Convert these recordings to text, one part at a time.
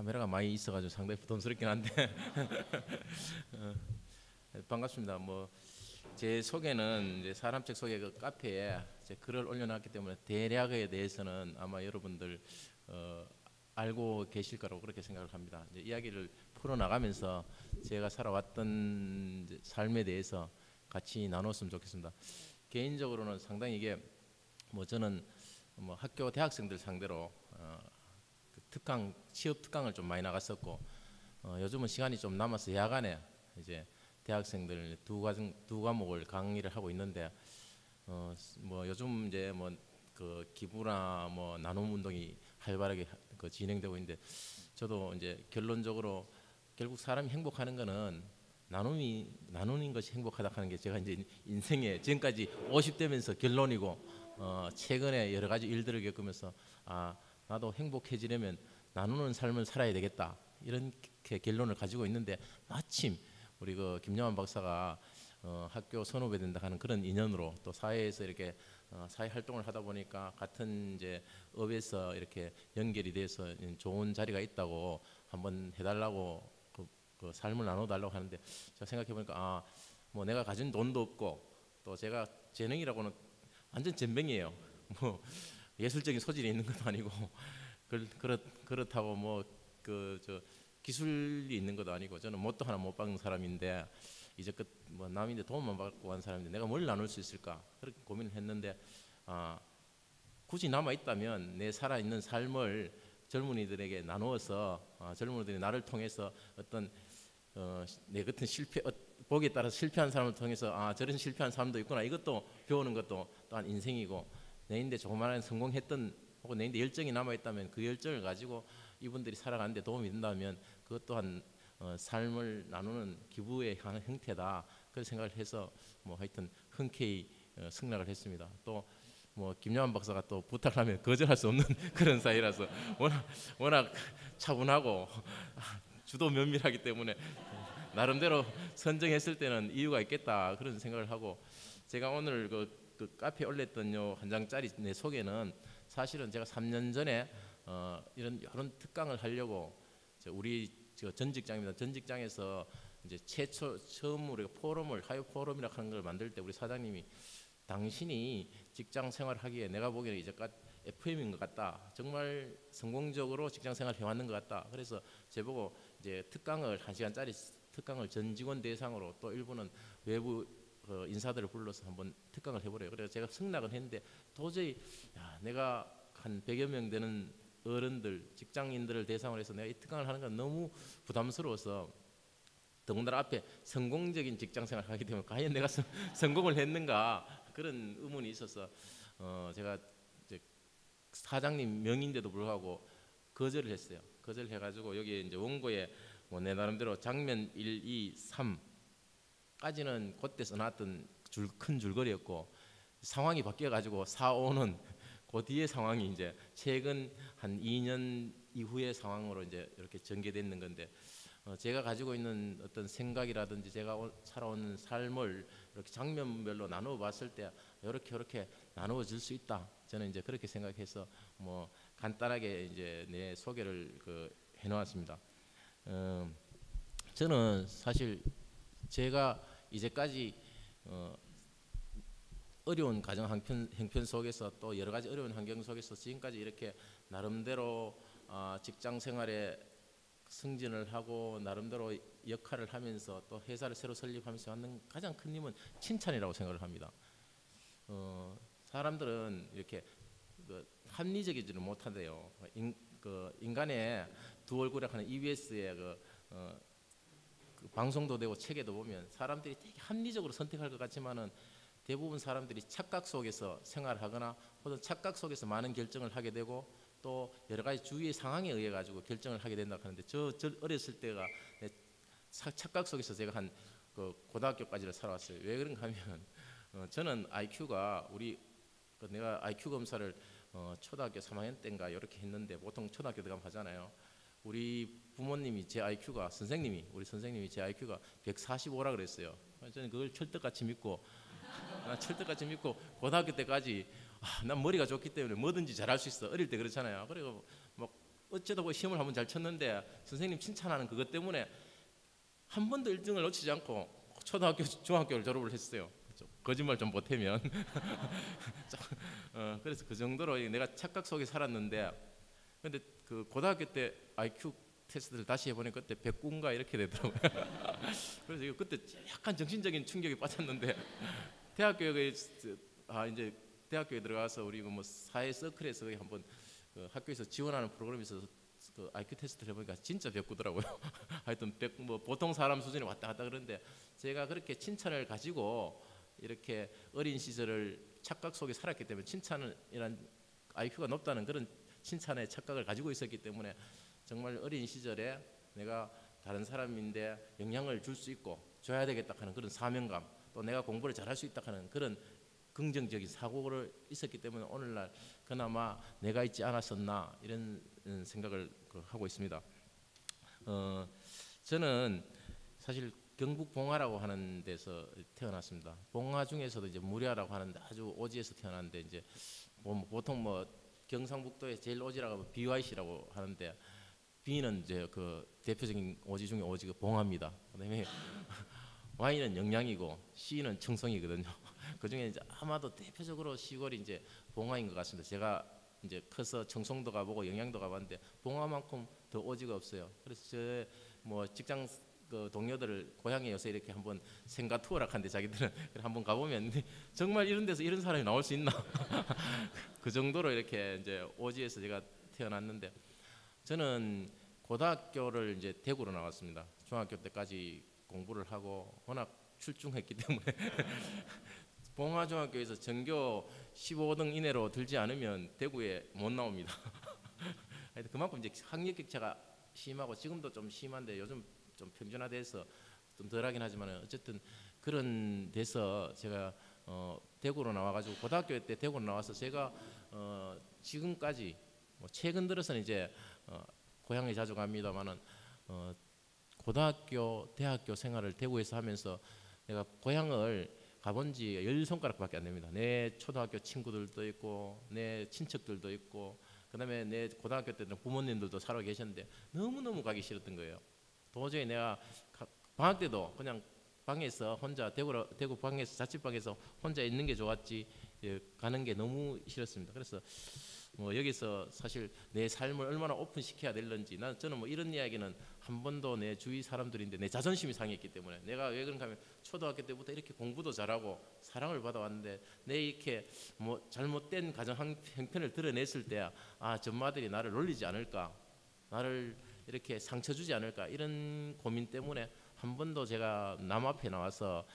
카메라가 많이 있어가지고 상당히 부담스럽긴 한데 어, 반갑습니다. 뭐 제 소개는 이제 사람책 소개 그 카페에 제 글을 올려놨기 때문에 대략에 대해서는 아마 여러분들 알고 계실 거라고 그렇게 생각을 합니다. 이제 이야기를 풀어나가면서 제가 살아왔던 이제 삶에 대해서 같이 나눴으면 좋겠습니다. 개인적으로는 상당히 이게 뭐 저는 뭐 학교 대학생들 상대로 그 특강 취업 특강을 좀 많이 나갔었고 요즘은 시간이 좀 남아서 야간에 이제 대학생들 두 과목을 강의를 하고 있는데 뭐 요즘 이제 뭐 그 기부나 뭐 나눔 운동이 활발하게 그 진행되고 있는데 저도 이제 결론적으로 결국 사람이 행복하는 거는 나누는 것이 행복하다 하는 게 제가 이제 인생에 지금까지 50대면서 결론이고 최근에 여러 가지 일들을 겪으면서 나도 행복해지려면 나누는 삶을 살아야 되겠다 이렇게 결론을 가지고 있는데 마침 우리 그 김영환 박사가 학교 선후배 된다 하는 그런 인연으로 또 사회에서 이렇게 사회 활동을 하다 보니까 같은 이제 업에서 이렇게 연결이 돼서 좋은 자리가 있다고 한번 해달라고 그 삶을 나눠달라고 하는데 제가 생각해 보니까 뭐 내가 가진 돈도 없고 또 제가 재능이라고는 완전 젬병이에요. 뭐 예술적인 소질이 있는 것도 아니고 그렇다고 뭐 그 저 기술이 있는 것도 아니고 저는 뭣도 하나 못 박는 사람인데 이제껏 뭐 남인데 도움만 받고 한 사람인데 내가 뭘 나눌 수 있을까 그렇게 고민을 했는데 굳이 남아 있다면 내 살아 있는 삶을 젊은이들에게 나누어서 젊은이들이 나를 통해서 어떤 내 같은 보기에 따라 실패한 사람을 통해서 저런 실패한 사람도 있구나 이것도 배우는 것도 또한 인생이고 내인데 조그마한 성공했던 혹은 내인데 열정이 남아 있다면 그 열정을 가지고 이분들이 살아가는데 도움이 된다면 그것 또한 삶을 나누는 기부의 형태다 그런 생각을 해서 뭐 하여튼 흔쾌히 승낙을 했습니다. 또 뭐 김영환 박사가 또 부탁을 하면 거절할 수 없는 그런 사이라서 워낙 차분하고 주도 면밀하기 때문에 나름대로 선정했을 때는 이유가 있겠다 그런 생각을 하고 제가 오늘 그 카페에 올렸던 요 한 장짜리 내 소개는 사실은 제가 3년 전에 이런 특강을 하려고 우리 전 직장입니다. 전 직장에서 이제 처음으로 하이 포럼이라고 하는 걸 만들 때 우리 사장님이 당신이 직장 생활하기에 내가 보기에는 이제껏 FM인 것 같다. 정말 성공적으로 직장 생활 해왔는 것 같다. 그래서 제보고 이제 특강을 1시간짜리 특강을 전 직원 대상으로 또 일부는 외부 인사들을 불러서 한번 특강을 해보래요. 그래서 제가 승낙을 했는데 도저히 내가 한 100여 명 되는 어른들, 직장인들을 대상으로 해서 내가 이 특강을 하는 건 너무 부담스러워서 더군다나 앞에 성공적인 직장생활을 하기 때문에 과연 내가 성공을 했는가 그런 의문이 있어서 제가 이제 사장님 명의인데도 불구하고 거절을 했어요. 거절을 해가지고 여기 이제 원고에 뭐 내 나름대로 장면 1, 2, 3까지는 그때 써놨던 큰 줄거리였고 상황이 바뀌어가지고 4, 5는 그 뒤에 상황이 이제 최근 한 2년 이후의 상황으로 이제 이렇게 전개되는 건데 제가 가지고 있는 어떤 생각이라든지 제가 살아온 삶을 이렇게 장면별로 나누어 봤을 때 이렇게 나누어질 수 있다. 저는 이제 그렇게 생각해서 뭐 간단하게 이제 내 소개를 해놓았습니다. 저는 사실 제가 이제까지 어려운 가정 형편 속에서 또 여러 가지 어려운 환경 속에서 지금까지 이렇게 나름대로 직장 생활에 승진을 하고 나름대로 역할을 하면서 또 회사를 새로 설립하면서 하는 가장 큰 힘은 칭찬이라고 생각을 합니다. 사람들은 이렇게 합리적이지는 못한대요. 인간의 두 얼굴이라고 하는 EBS의 그 방송도 되고 책에도 보면 사람들이 되게 합리적으로 선택할 것 같지만은 대부분 사람들이 착각 속에서 생활하거나 혹은 착각 속에서 많은 결정을 하게 되고 또 여러 가지 주위의 상황에 의해 가지고 결정을 하게 된다고 하는데 저 어렸을 때가 착각 속에서 제가 한 고등학교까지를 살아왔어요. 왜 그런가 하면 저는 IQ가 내가 IQ 검사를 초등학교 3학년 때인가 이렇게 했는데 보통 초등학교 들어가면 하잖아요. 우리 부모님이 우리 선생님이 제 IQ가 145라 그랬어요. 저는 그걸 철떡같이 믿고 고등학교 때까지 난 머리가 좋기 때문에 뭐든지 잘할 수 있어. 어릴 때 그렇잖아요. 그리고 뭐 어쩌다 보니 시험을 한번 잘 쳤는데 선생님 칭찬하는 그것 때문에 한 번도 1등을 놓치지 않고 초등학교, 중학교를 졸업을 했어요. 거짓말 좀 보태면. 그래서 그 정도로 내가 착각 속에 살았는데, 근데 그 고등학교 때 IQ 테스트를 다시 해보니까 그때 109인가 이렇게 되더라고요. 그래서 이거 그때 약간 정신적인 충격에 빠졌는데, 대학교에 이제 대학교에 들어가서 우리 뭐 사회 서클에서 한번 그 학교에서 지원하는 프로그램이 있어서 그 IQ 테스트를 해보니까 진짜 109더라고요. 하여튼 뭐 보통 사람 수준에 왔다 갔다 그러는데, 제가 그렇게 칭찬을 가지고 이렇게 어린 시절을 착각 속에 살았기 때문에, 칭찬이란 IQ가 높다는 그런 칭찬의 착각을 가지고 있었기 때문에 정말 어린 시절에 내가 다른 사람인데 영향을 줄 수 있고 줘야 되겠다 하는 그런 사명감, 또 내가 공부를 잘할 수 있다 하는 그런 긍정적인 사고를 있었기 때문에 오늘날 그나마 내가 있지 않았었나 이런 생각을 하고 있습니다. 저는 사실 경북 봉화라고 하는 데서 태어났습니다. 봉화 중에서도 이제 무려라고 하는데 아주 오지에서 태어났는데, 이제 보통 뭐 경상북도에 제일 오지라고 하면 BYC라고 하는데, B는 이제 그 대표적인 오지 중에 오지가 봉화입니다. 그다음에 Y는 영양이고 C는 청송이거든요. 그 중에 이제 아마도 대표적으로 시골이 이제 봉화인 것 같습니다. 제가 이제 커서 청송도 가보고 영양도 가봤는데 봉화만큼 더 오지가 없어요. 그래서 저 뭐 직장 그 동료들을 고향에 요새 이렇게 한번 생가 투어라 하는데, 자기들은 한번 가보면 정말 이런 데서 이런 사람이 나올 수 있나? 그 정도로 이렇게 이제 오지에서 제가 태어났는데, 저는 고등학교를 이제 대구로 나왔습니다. 중학교 때까지 공부를 하고 워낙 출중했기 때문에 봉화중학교에서 전교 15등 이내로 들지 않으면 대구에 못 나옵니다. 그만큼 이제 학력 격차가 심하고, 지금도 좀 심한데 요즘 좀 평준화돼서 좀 덜하긴 하지만 어쨌든 그런 데서 제가 대구로 나와가지고, 고등학교 때 대구로 나와서 제가 지금까지 뭐 최근 들어서는 이제 고향에 자주 갑니다만은 고등학교, 대학교 생활을 대구에서 하면서 내가 고향을 가본 지 10손가락밖에 안 됩니다. 내 초등학교 친구들도 있고 내 친척들도 있고, 그다음에 내 고등학교 때는 부모님들도 살아 계셨는데 너무너무 가기 싫었던 거예요. 도저히 내가 방학 때도 그냥 방에서 혼자 대구 방에서, 자취방에서 혼자 있는 게 좋았지 가는 게 너무 싫었습니다. 그래서 뭐 여기서 사실 내 삶을 얼마나 오픈시켜야 될런지, 저는 뭐 이런 이야기는 한 번도 내 주위 사람들인데 내 자존심이 상했기 때문에, 내가 왜 그런가 하면 초등학교 때부터 이렇게 공부도 잘하고 사랑을 받아왔는데 내 이렇게 뭐 잘못된 가정 형편을 드러냈을 때 전마들이 나를 놀리지 않을까, 나를 이렇게 상처 주지 않을까, 이런 고민 때문에 한 번도 제가 남 앞에 나와서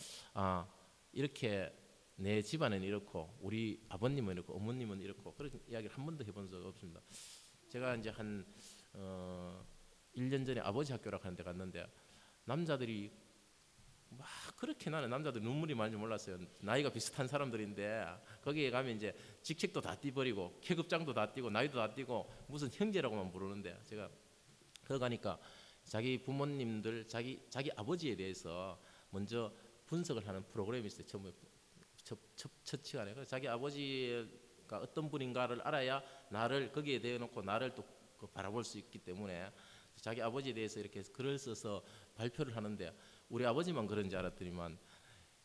이렇게 내 집안은 이렇고 우리 아버님은 이렇고 어머님은 이렇고 그런 이야기를 한 번도 해본 적 없습니다. 제가 이제 한 1년 전에 아버지 학교라고 하는 데 갔는데, 남자들이 막 그렇게, 나는 남자들 눈물이 많이 몰랐어요. 나이가 비슷한 사람들인데 거기에 가면 이제 직책도 다 띠버리고 계급장도 다 띠고 나이도 다 띠고 무슨 형제라고만 부르는데, 제가 거기 가니까 자기 부모님들, 자기 아버지에 대해서 먼저 분석을 하는 프로그램이 있어요. 첫 시간에. 자기 아버지가 어떤 분인가를 알아야 나를 거기에 대해놓고 나를 또 바라볼 수 있기 때문에, 자기 아버지에 대해서 이렇게 글을 써서 발표를 하는데, 우리 아버지만 그런 줄 알았더니만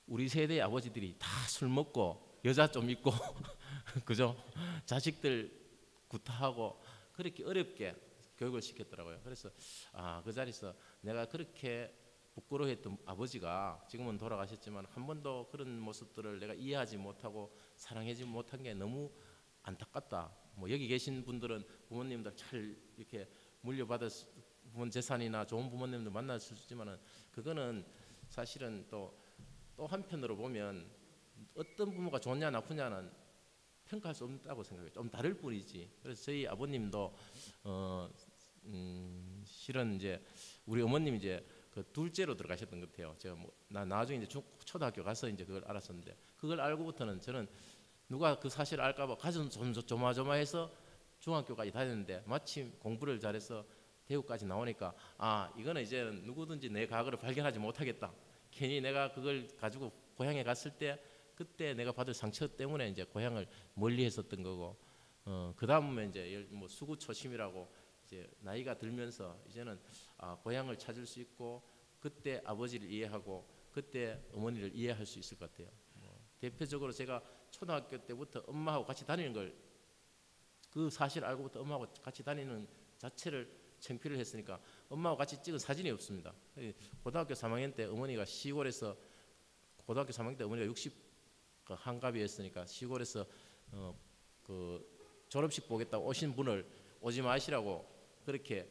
우리 세대의 아버지들이 다 술 먹고 여자 좀 있고 그죠? 자식들 구타하고 그렇게 어렵게 교육을 시켰더라고요. 그래서 그 자리에서 내가 그렇게 부끄러워했던 아버지가 지금은 돌아가셨지만 한 번도 그런 모습들을 내가 이해하지 못하고 사랑하지 못한 게 너무 안타깝다. 뭐 여기 계신 분들은 부모님들 잘 이렇게 물려받은 부모 재산이나 좋은 부모님들 만날 수 있지만은, 그거는 사실은 또 한편으로 보면 어떤 부모가 좋냐 나쁘냐는 평가할 수 없다고 생각해요. 좀 다를 뿐이지. 그래서 저희 아버님도 실은 이제 우리 어머님이 이제 그 둘째로 들어가셨던 것 같아요. 제가 뭐 나중에 이제 초등학교 가서 이제 그걸 알았었는데, 그걸 알고부터는 저는 누가 그 사실을 알까봐 가슴 좀 조마조마해서 중학교까지 다녔는데, 마침 공부를 잘해서 대구까지 나오니까 이거는 이제 누구든지 내 과거를 발견하지 못하겠다. 괜히 내가 그걸 가지고 고향에 갔을 때 그때 내가 받을 상처 때문에 이제 고향을 멀리 했었던 거고, 그 다음에 이제 뭐 수구초심이라고 이제 나이가 들면서 이제는 고향을 찾을 수 있고 그때 아버지를 이해하고 그때 어머니를 이해할 수 있을 것 같아요. 대표적으로 제가 초등학교 때부터 엄마하고 같이 다니는 걸 그 사실 알고부터 엄마하고 같이 다니는 자체를 창피를 했으니까 엄마하고 같이 찍은 사진이 없습니다. 고등학교 3학년 때 어머니가 시골에서 고등학교 3학년 때 어머니가 60 한갑이었으니까 시골에서 그 졸업식 보겠다고 오신 분을 오지 마시라고 그렇게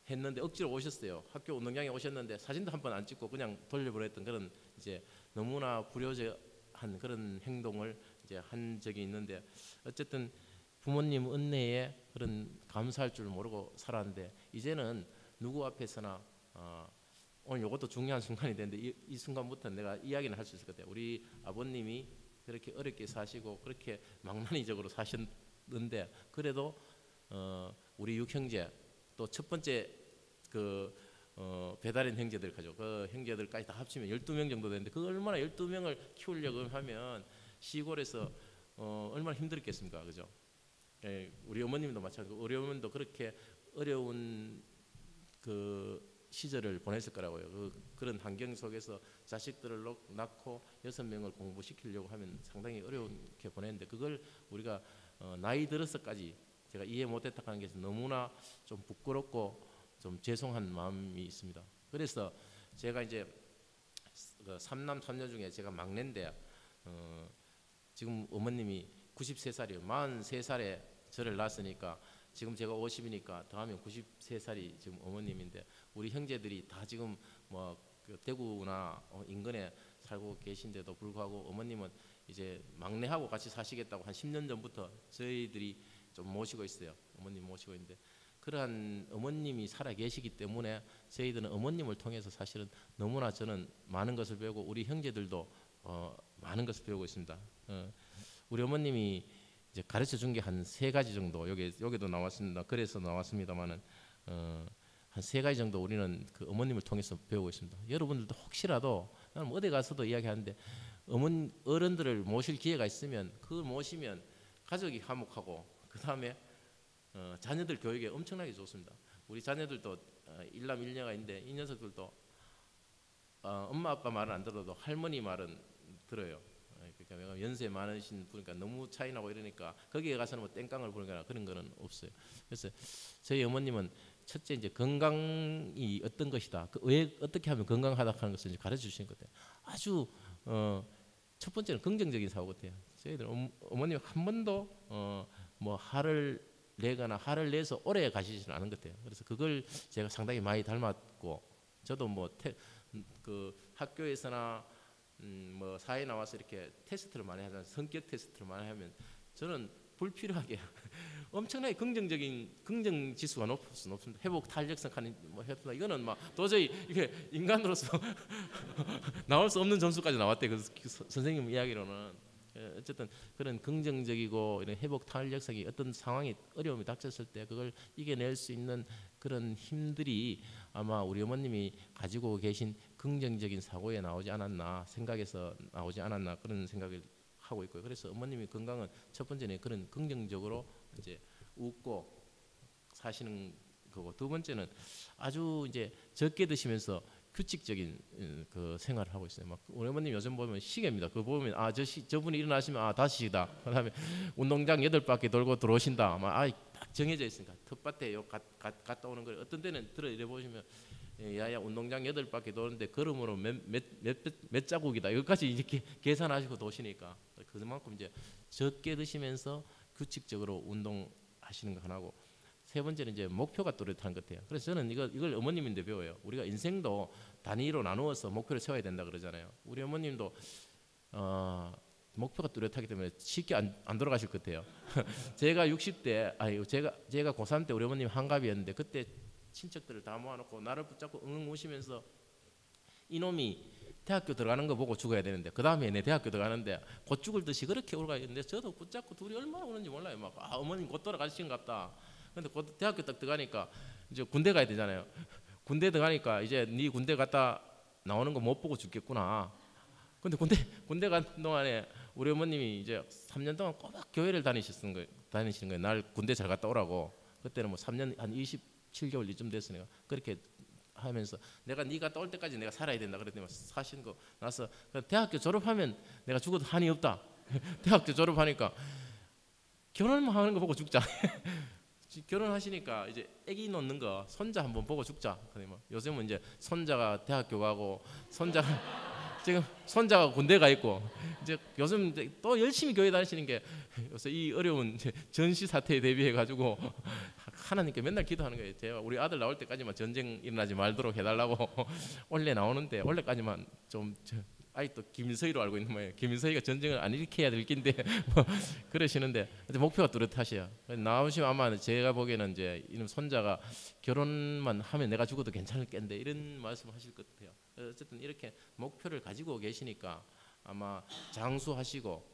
했는데 억지로 오셨어요. 학교 운동장에 오셨는데 사진도 한 번 안 찍고 그냥 돌려보냈던 그런 이제 너무나 불효자한 그런 행동을 이제 한 적이 있는데 어쨌든 부모님 은혜에 그런 감사할 줄 모르고 살았는데 이제는 누구 앞에서나 오늘 이것도 중요한 순간이 되는데 이 순간부터 내가 이야기는 할 수 있을 것 같아요. 우리 아버님이 그렇게 어렵게 사시고 그렇게 망나니적으로 사셨는데 그래도 우리 육형제 또 첫 번째 그 배달인 형제들 가지고 그 형제들까지 다 합치면 12명 정도 되는데 그 얼마나 12명을 키우려고 하면 시골에서 얼마나 힘들겠습니까, 그죠? 예, 우리 어머님도 마찬가지고 우리 어머님도 그렇게 어려운 그 시절을 보냈을 거라고요. 그런 환경 속에서 자식들을 낳고 6명을 공부시키려고 하면 상당히 어렵게 보냈는데 그걸 우리가 나이 들어서까지 제가 이해 못했다 하는 게 너무나 좀 부끄럽고 좀 죄송한 마음이 있습니다. 그래서 제가 이제 그 3남 3녀 중에 제가 막내인데 지금 어머님이 93살이에요. 43살에 저를 낳았으니까 지금 제가 50이니까 더하면 93살이 지금 어머님인데 우리 형제들이 다 지금 뭐 그 대구나 인근에 살고 계신데도 불구하고 어머님은 이제 막내하고 같이 사시겠다고 한 10년 전부터 저희들이 좀 모시고 있어요. 어머님 모시고 있는데 그러한 어머님이 살아 계시기 때문에 저희들은 어머님을 통해서 사실은 너무나 저는 많은 것을 배우고 우리 형제들도 많은 것을 배우고 있습니다. 우리 어머님이 이제 가르쳐 준 게 한 3가지 정도 여기도 나왔습니다. 그래서 나왔습니다만은 한 3가지 정도 우리는 그 어머님을 통해서 배우고 있습니다. 여러분들도 혹시라도 나는 어디 가서도 이야기하는데 어른들을 모실 기회가 있으면 그걸 모시면 가족이 화목하고 그 다음에 자녀들 교육에 엄청나게 좋습니다. 우리 자녀들도 일남 일녀가 있는데 이 녀석들도 엄마 아빠 말은 안 들어도 할머니 말은 들어요. 그러니까 연세 많으신 분이니까 너무 차이 나고 이러니까 거기에 가서는 뭐 땡깡을 부르거나 그런 거는 없어요. 그래서 저희 어머님은 첫째 이제 건강이 어떤 것이다. 왜 어떻게 하면 건강하다 하는 것을 이제 가르쳐 주시는 것 같아요. 아주 첫 번째는 긍정적인 사고 같아요. 저희들 어머님 한 번도 뭐 화를 내거나 화를 내서 오래 가시지는 않은 것 같아요. 그래서 그걸 제가 상당히 많이 닮았고 저도 뭐 그 학교에서나 뭐 사회 나와서 이렇게 테스트를 많이 하잖아요. 성격 테스트를 많이 하면 저는 불필요하게 엄청나게 긍정 지수가 높습니다. 회복 탄력성 하는 뭐 했다 이거는 막 도저히 이게 인간으로서 나올 수 없는 점수까지 나왔대. 그 선생님 이야기로는 어쨌든 그런 긍정적이고 이런 회복 탄력성이 어떤 상황이 어려움이 닥쳤을 때 그걸 이겨낼 수 있는 그런 힘들이 아마 우리 어머님이 가지고 계신 긍정적인 사고에 나오지 않았나 생각에서 나오지 않았나 그런 생각을 하고 있고요. 그래서 어머님이 건강은 첫 번째는 그런 긍정적으로 이제 웃고 사시는 거고 두 번째는 아주 이제 적게 드시면서 규칙적인 그 생활을 하고 있어요. 막 우리 어머님 요즘 보면 시계입니다. 그거 보면 저분이 일어나시면 다시다. 그다음에 운동장 8바퀴 돌고 들어오신다. 딱 정해져 있으니까 텃밭에 갔다 오는 걸 어떤 때는 이래 보시면 야야 운동장 8바퀴 도는데 걸음으로 몇 자국이다. 이것까지 이렇게 계산하시고 도시니까 그만큼 이제 적게 드시면서 규칙적으로 운동하시는 거 하나고 세 번째는 이제 목표가 뚜렷한 것 같아요. 그래서 저는 이걸 어머님인데 배워요. 우리가 인생도 단위로 나누어서 목표를 세워야 된다 그러잖아요. 우리 어머님도 목표가 뚜렷하기 때문에 쉽게 안 돌아가실 것 같아요. 제가 60대 제가 고3 때 우리 어머님 한갑이었는데 그때 친척들을 다 모아놓고 나를 붙잡고 응 우시면서 이놈이 대학교 들어가는 거 보고 죽어야 되는데 그 다음에 내 대학교 들어가는데 곧 죽을 듯이 그렇게 울고 있는데 저도 붙잡고 둘이 얼마나 우는지 몰라요. 막 어머님 곧 돌아가시는갑다. 근데 곧 대학교 딱 들어가니까 이제 군대 가야 되잖아요. 군대 들어가니까 이제 네 군대 갔다 나오는 거 못 보고 죽겠구나. 근데 군대 간 동안에 우리 어머님이 이제 3년 동안 꼬박 교회를 다니시는 거예요. 날 군대 잘 갔다 오라고. 그때는 뭐 3년 한 7개월 이쯤 됐어. 내가 그렇게 하면서 내가 네가 떠올 때까지 내가 살아야 된다 그랬더니 사신 거 나서 대학교 졸업하면 내가 죽어도 한이 없다. 대학교 졸업하니까 결혼만 하는 거 보고 죽자. 결혼하시니까 이제 아기 놓는 거 손자 한번 보고 죽자. 요즘은 이제 손자가 대학교 가고 지금 손자가 군대 가 있고 이제 요즘 또 열심히 교회 다니시는 게 요새 이 어려운 전시 사태에 대비해 가지고 하나님께 맨날 기도하는 거예요. 제가 우리 아들 나올 때까지만 전쟁 일어나지 말도록 해달라고 원래 나오는데 원래까지만 좀 아직도 김인서희로 알고 있는 거예요. 김인서희가 전쟁을 안 일으켜야 될 낀데 뭐 그러시는데 목표가 뚜렷하셔요. 나오시면 아마 제가 보기에는 이제 이놈 손자가 결혼만 하면 내가 죽어도 괜찮을 낀데 이런 말씀하실 것 같아요. 어쨌든 이렇게 목표를 가지고 계시니까 아마 장수하시고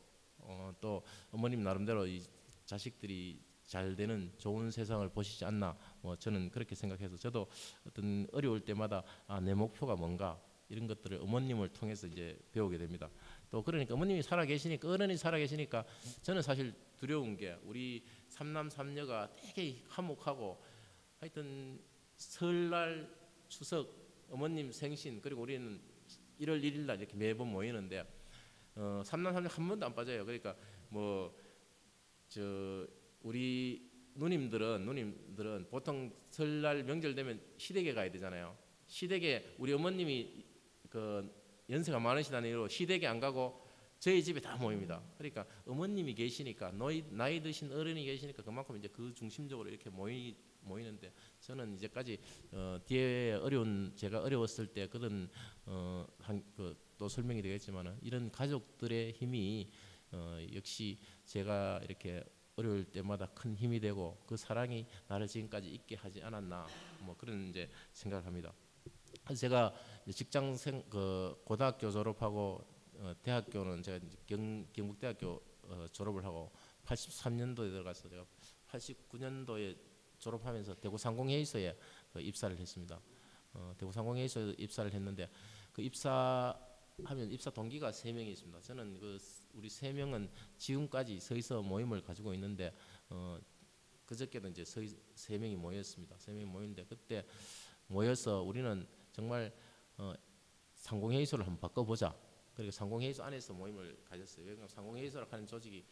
또 어머님 나름대로 이 자식들이 잘 되는 좋은 세상을 보시지 않나 뭐 저는 그렇게 생각해서 저도 어떤 어려울 때마다 내 목표가 뭔가 이런 것들을 어머님을 통해서 이제 배우게 됩니다. 또 그러니까 어머님이 살아계시니까 어른이 살아계시니까 저는 사실 두려운 게 우리 삼남 삼녀가 되게 화목하고 하여튼 설날 추석 어머님 생신 그리고 우리는 1월 1일 날 이렇게 매번 모이는데 삼남 삼녀 한 번도 안 빠져요. 그러니까 뭐 우리 누님들은 보통 설날 명절 되면 시댁에 가야 되잖아요. 시댁에 우리 어머님이 그 연세가 많으시다는 이유로 시댁에 안 가고 저희 집에 다 모입니다. 그러니까 어머님이 계시니까 나이 드신 어른이 계시니까 그만큼 이제 그 중심적으로 이렇게 모이는데 저는 이제까지 뒤에 제가 어려웠을 때 그런 또 설명이 되겠지만 이런 가족들의 힘이 역시 제가 이렇게 어려울 때마다 큰 힘이 되고 그 사랑이 나를 지금까지 있게 하지 않았나 뭐 그런 이제 생각을 합니다. 제가 직장생 고등학교 졸업하고 대학교는 제가 경북대학교 졸업을 하고 83년도에 들어가서 제가 89년도에 졸업하면서 대구상공회의소에 입사를 했습니다. 대구상공회의소에 입사를 했는데 그 입사하면 입사 동기가 3명이 있습니다. 저는 우리 3명은 지금까지 서희서 모임을 가지고 있는데 그저께도 이제 3명이 모였습니다. 3명이 모였는데 그때 모여서 우리는 정말 상공회의소를 한번 바꿔보자. 그리고 상공회의소 안에서 모임을 가졌어요. 왜냐하면 상공회의소라고 하는 조직이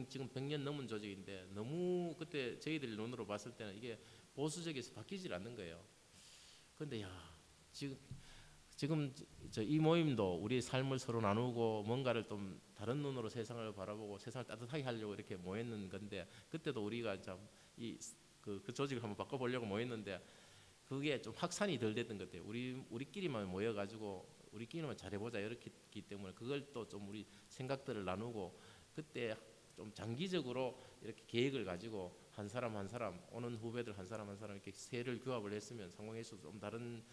지금 100년 넘은 조직인데 너무 그때 저희들 눈으로 봤을 때는 이게 보수적에서 바뀌질 않는 거예요. 그런데 지금 이 모임도 우리의 삶을 서로 나누고 뭔가를 좀 다른 눈으로 세상을 바라보고 세상을 따뜻하게 하려고 이렇게 모였는 건데 그때도 우리가 참 그 조직을 한번 바꿔보려고 모였는데 그게 좀 확산이 덜 됐던 것 같아요. 우리끼리만 모여가지고 우리끼리만 잘해보자 이렇기 때문에 그걸 또 좀 우리 생각들을 나누고 그때 좀 장기적으로 이렇게 계획을 가지고 한 사람 한 사람 오는 후배들 한 사람 한 사람 이렇게 세를 규합을 했으면 상공회의소 좀 다른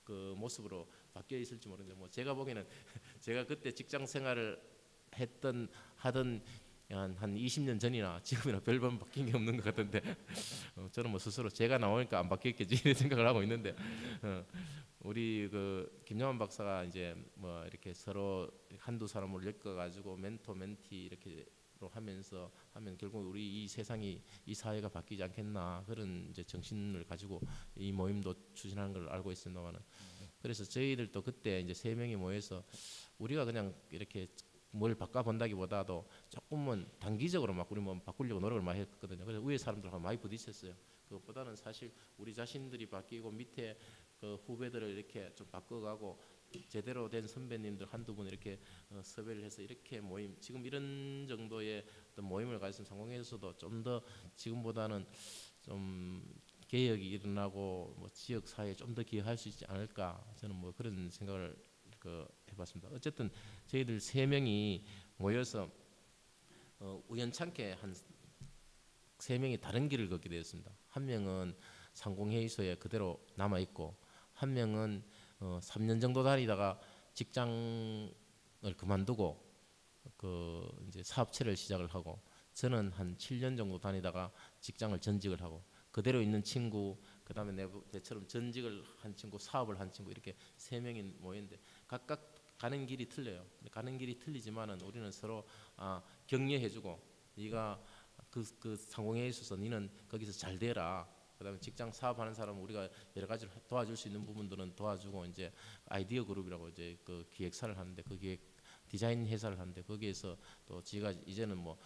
그 모습으로 바뀌어 있을지 모르는데 뭐 제가 보기에는 제가 그때 직장 생활을 하던 한 20년 전이나 지금이나 별반 바뀐 게 없는 것 같은데 저는 뭐 스스로 제가 나오니까 안 바뀌었겠지 이런 생각을 하고 있는데 우리 그 김영환 박사가 이제 뭐 이렇게 서로 한두 사람을 엮어 가지고 멘토 멘티 이렇게 하면서 하면 결국 우리 이 세상이 이 사회가 바뀌지 않겠나 그런 이제 정신을 가지고 이 모임도 추진하는 걸 알고 있습니다만은 그래서 저희들도 그때 이제 3명이 모여서 우리가 그냥 이렇게 뭘 바꿔본다기보다도 조금은 단기적으로 막 우리 뭐 바꾸려고 노력을 많이 했거든요. 그래서 위에 사람들하고 많이 부딪혔어요. 그것보다는 사실 우리 자신들이 바뀌고 밑에 그 후배들을 이렇게 좀 바꿔가고 제대로 된 선배님들 한두 분 이렇게 섭외를 해서 이렇게 모임 지금 이런 정도의 어떤 모임을 가졌으면 상공회에서도 좀 더 지금보다는 좀 개혁이 일어나고 뭐 지역 사회에 좀 더 기여할 수 있지 않을까 저는 뭐 그런 생각을 해봤습니다. 어쨌든 저희들 3명이 모여서 우연찮게 한 3명이 다른 길을 걷게 되었습니다. 한 명은 상공회의소에 그대로 남아 있고 한 명은 3년 정도 다니다가 직장을 그만두고 이제 사업체를 시작을 하고 저는 한 7년 정도 다니다가 직장을 전직을 하고 그대로 있는 친구 그다음에 내처럼 전직을 한 친구 사업을 한 친구 이렇게 3명이 모였는데 각각 가는 길이 틀려요. 가는 길이 틀리지만은 우리는 서로 격려해주고 네가 그 상공에 있어서 너는 거기서 잘 되라. 그다음에 직장 사업하는 사람은 우리가 여러 가지를 도와줄 수 있는 부분들은 도와주고 이제 아이디어 그룹이라고 이제 그 기획사를 하는데 그 기획 디자인 회사를 하는데 거기에서 또 지가 이제는 뭐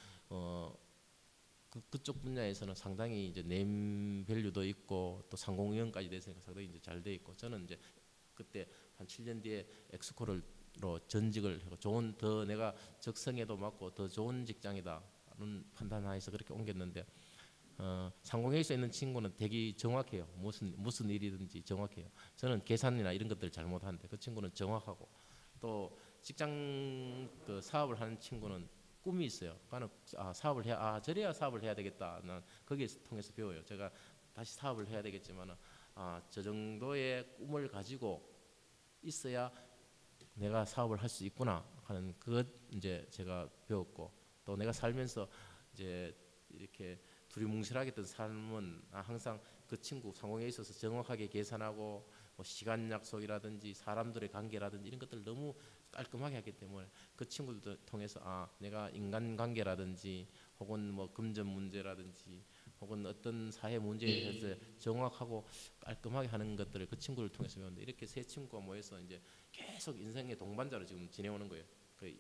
그쪽 분야에서는 상당히 이제 네임 밸류도 있고 또 상공위원까지 됐으니까 상당히 이제 잘 돼 있고 저는 이제 그때 한 7년 뒤에 엑스코를 로 전직을 하고 좋은 더 내가 적성에도 맞고 더 좋은 직장이다는 판단하에서 그렇게 옮겼는데 상공회의소에 있는 친구는 되게 정확해요. 무슨 일이든지 정확해요. 저는 계산이나 이런 것들 잘못하는데 그 친구는 정확하고 또 직장 그 사업을 하는 친구는 꿈이 있어요. 나는 사업을 해야 저래야 사업을 해야 되겠다. 난 거기에 통해서 배워요. 제가 다시 사업을 해야 되겠지만 저 정도의 꿈을 가지고 있어야 내가 사업을 할 수 있구나 하는 그것 이제 제가 배웠고 또 내가 살면서 이제 이렇게 두리뭉실하게 했던 삶은 항상 그 친구 상공에 있어서 정확하게 계산하고 뭐 시간 약속이라든지 사람들의 관계라든지 이런 것들 너무 깔끔하게 하기 때문에 그 친구들 통해서 내가 인간관계라든지 혹은 뭐 금전 문제라든지 혹은 어떤 사회 문제에 대해서 정확하고 깔끔하게 하는 것들을 그 친구를 통해서 배웠는데 이렇게 세 친구가 모여서 이제 계속 인생의 동반자로 지금 지내오는 거예요. 그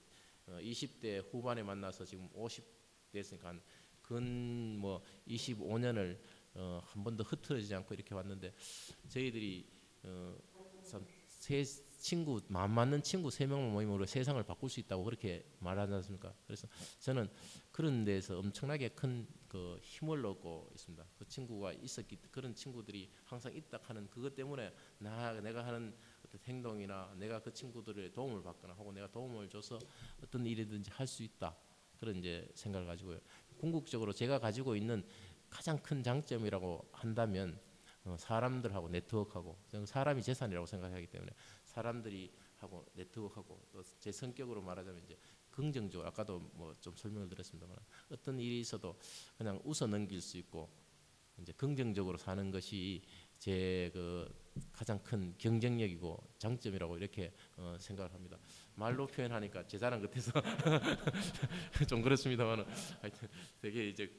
20대 후반에 만나서 지금 50 됐으니까 근 뭐 25년을 한 번도 흐트러지지 않고 이렇게 왔는데 저희들이 참 세 친구 마음 맞는 친구 3명만 모임으로 세상을 바꿀 수 있다고 그렇게 말하지 않습니까? 그래서 저는 그런 데서 엄청나게 큰 그 힘을 얻고 있습니다. 그 친구가 있었기 그런 친구들이 항상 있다 하는 그것 때문에 내가 하는 어떤 행동이나 내가 그 친구들의 도움을 받거나 혹은 내가 도움을 줘서 어떤 일이든지 할 수 있다 그런 이제 생각을 가지고요. 궁극적으로 제가 가지고 있는 가장 큰 장점이라고 한다면 사람들하고 네트워크하고 저는 사람이 재산이라고 생각하기 때문에 사람들이 하고 네트워크하고 또 제 성격으로 말하자면 이제 긍정적으로 아까도 뭐 좀 설명을 드렸습니다만 어떤 일이 있어도 그냥 웃어 넘길 수 있고 이제 긍정적으로 사는 것이 제 그 가장 큰 경쟁력이고 장점이라고 이렇게 생각을 합니다. 말로 표현하니까 제 자랑 같아서 좀 그렇습니다만 하여튼 되게 이제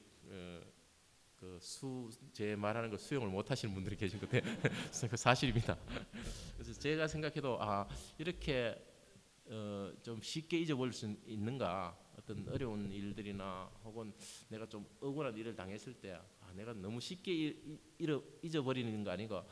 제 말하는 걸 수용을 못 하시는 분들이 계신 것 같아요. 그 사실입니다. 그래서 제가 생각해도 이렇게 좀 쉽게 잊어버릴 수 있는가 어떤 어려운 일들이나 혹은 내가 좀 억울한 일을 당했을 때 내가 너무 쉽게 잊어버리는 거 아니고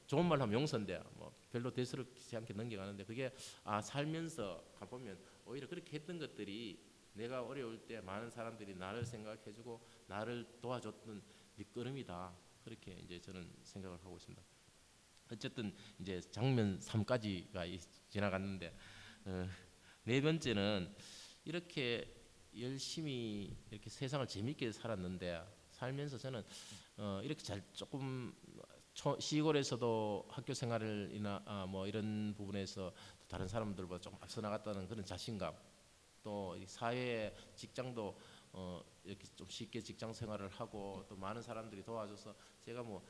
좋은 말 하면 용서인데 뭐 별로 대수롭지 않게 넘겨가는데 그게 살면서 가보면 오히려 그렇게 했던 것들이 내가 어려울 때 많은 사람들이 나를 생각해주고 나를 도와줬던 밑거름이다 그렇게 이제 저는 생각을 하고 있습니다. 어쨌든 이제 장면 3까지가 지나갔는데 네 번째는 이렇게 열심히 이렇게 세상을 재밌게 살았는데 살면서 저는 이렇게 잘 조금 시골에서도 학교 생활이나 뭐 이런 부분에서 다른 사람들보다 좀 앞서 나갔다는 그런 자신감 또 사회 직장도 이렇게 좀 쉽게 직장 생활을 하고 또 많은 사람들이 도와줘서 제가 뭐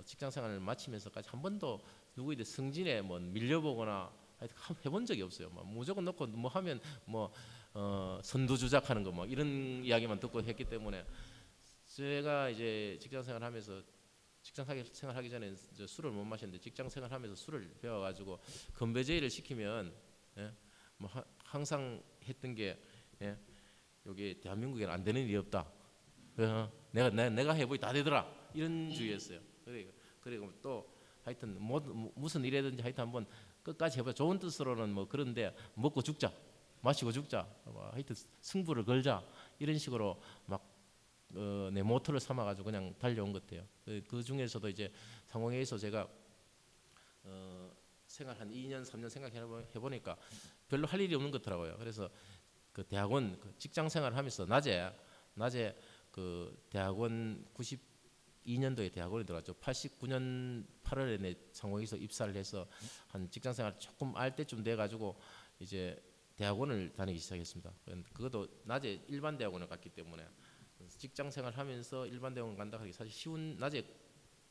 직장 생활을 마치면서까지 한 번도 누구에게 승진에 뭐 밀려보거나 해본 적이 없어요. 뭐 무조건 넣고 뭐 하면 뭐 선두주작하는 거 뭐 이런 이야기만 듣고 했기 때문에 제가 이제 직장 생활하면서 직장 생활하기 전에 이제 술을 못 마셨는데 직장 생활하면서 술을 배워가지고 건배제의를 시키면 뭐 항상 했던 게 여기 대한민국에는 안 되는 일이 없다. 내가 해보니 다 되더라 이런 주의였어요. 그리고 또 하여튼 무슨 일이든지 하여튼 한번 끝까지 해보자. 좋은 뜻으로는 뭐 그런데 먹고 죽자, 마시고 죽자, 하여튼 승부를 걸자 이런 식으로 막 내 모토를 삼아가지고 그냥 달려온 것 같아요. 그 중에서도 이제 상공회의소 제가 생활 한 2년 3년 생각해보니까 별로 할 일이 없는 것 같더라고요. 그래서 그 대학원 직장 생활을 하면서 낮에 그 대학원 92년도에 대학원에 들어갔죠. 89년 8월에 내 상공회의소 입사를 해서 한 직장 생활 조금 알 때쯤 돼가지고 이제 대학원을 다니기 시작했습니다. 그것도 낮에 일반 대학원을 갔기 때문에 직장 생활하면서 일반 대학원 간다 하기 사실 낮에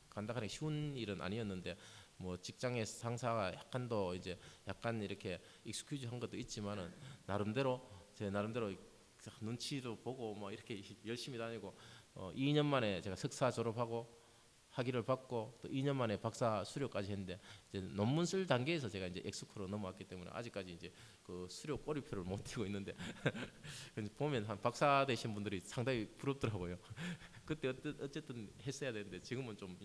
간다 하기 쉬운 일은 아니었는데 뭐 직장의 상사가 약간 이렇게 익스큐즈한 것도 있지만은 제 나름대로 눈치도 보고 뭐 이렇게 열심히 다니고 2년 만에 제가 석사 졸업하고 학위를 받고 또 2년 만에 박사 수료까지 했는데 이제 논문 쓸 단계에서 제가 이제 엑스코로 넘어왔기 때문에 아직까지 이제 그 수료 꼬리표를 못 띄고 있는데 보면 한 박사 되신 분들이 상당히 부럽더라고요. 그때 어쨌든 했어야 되는데 지금은 좀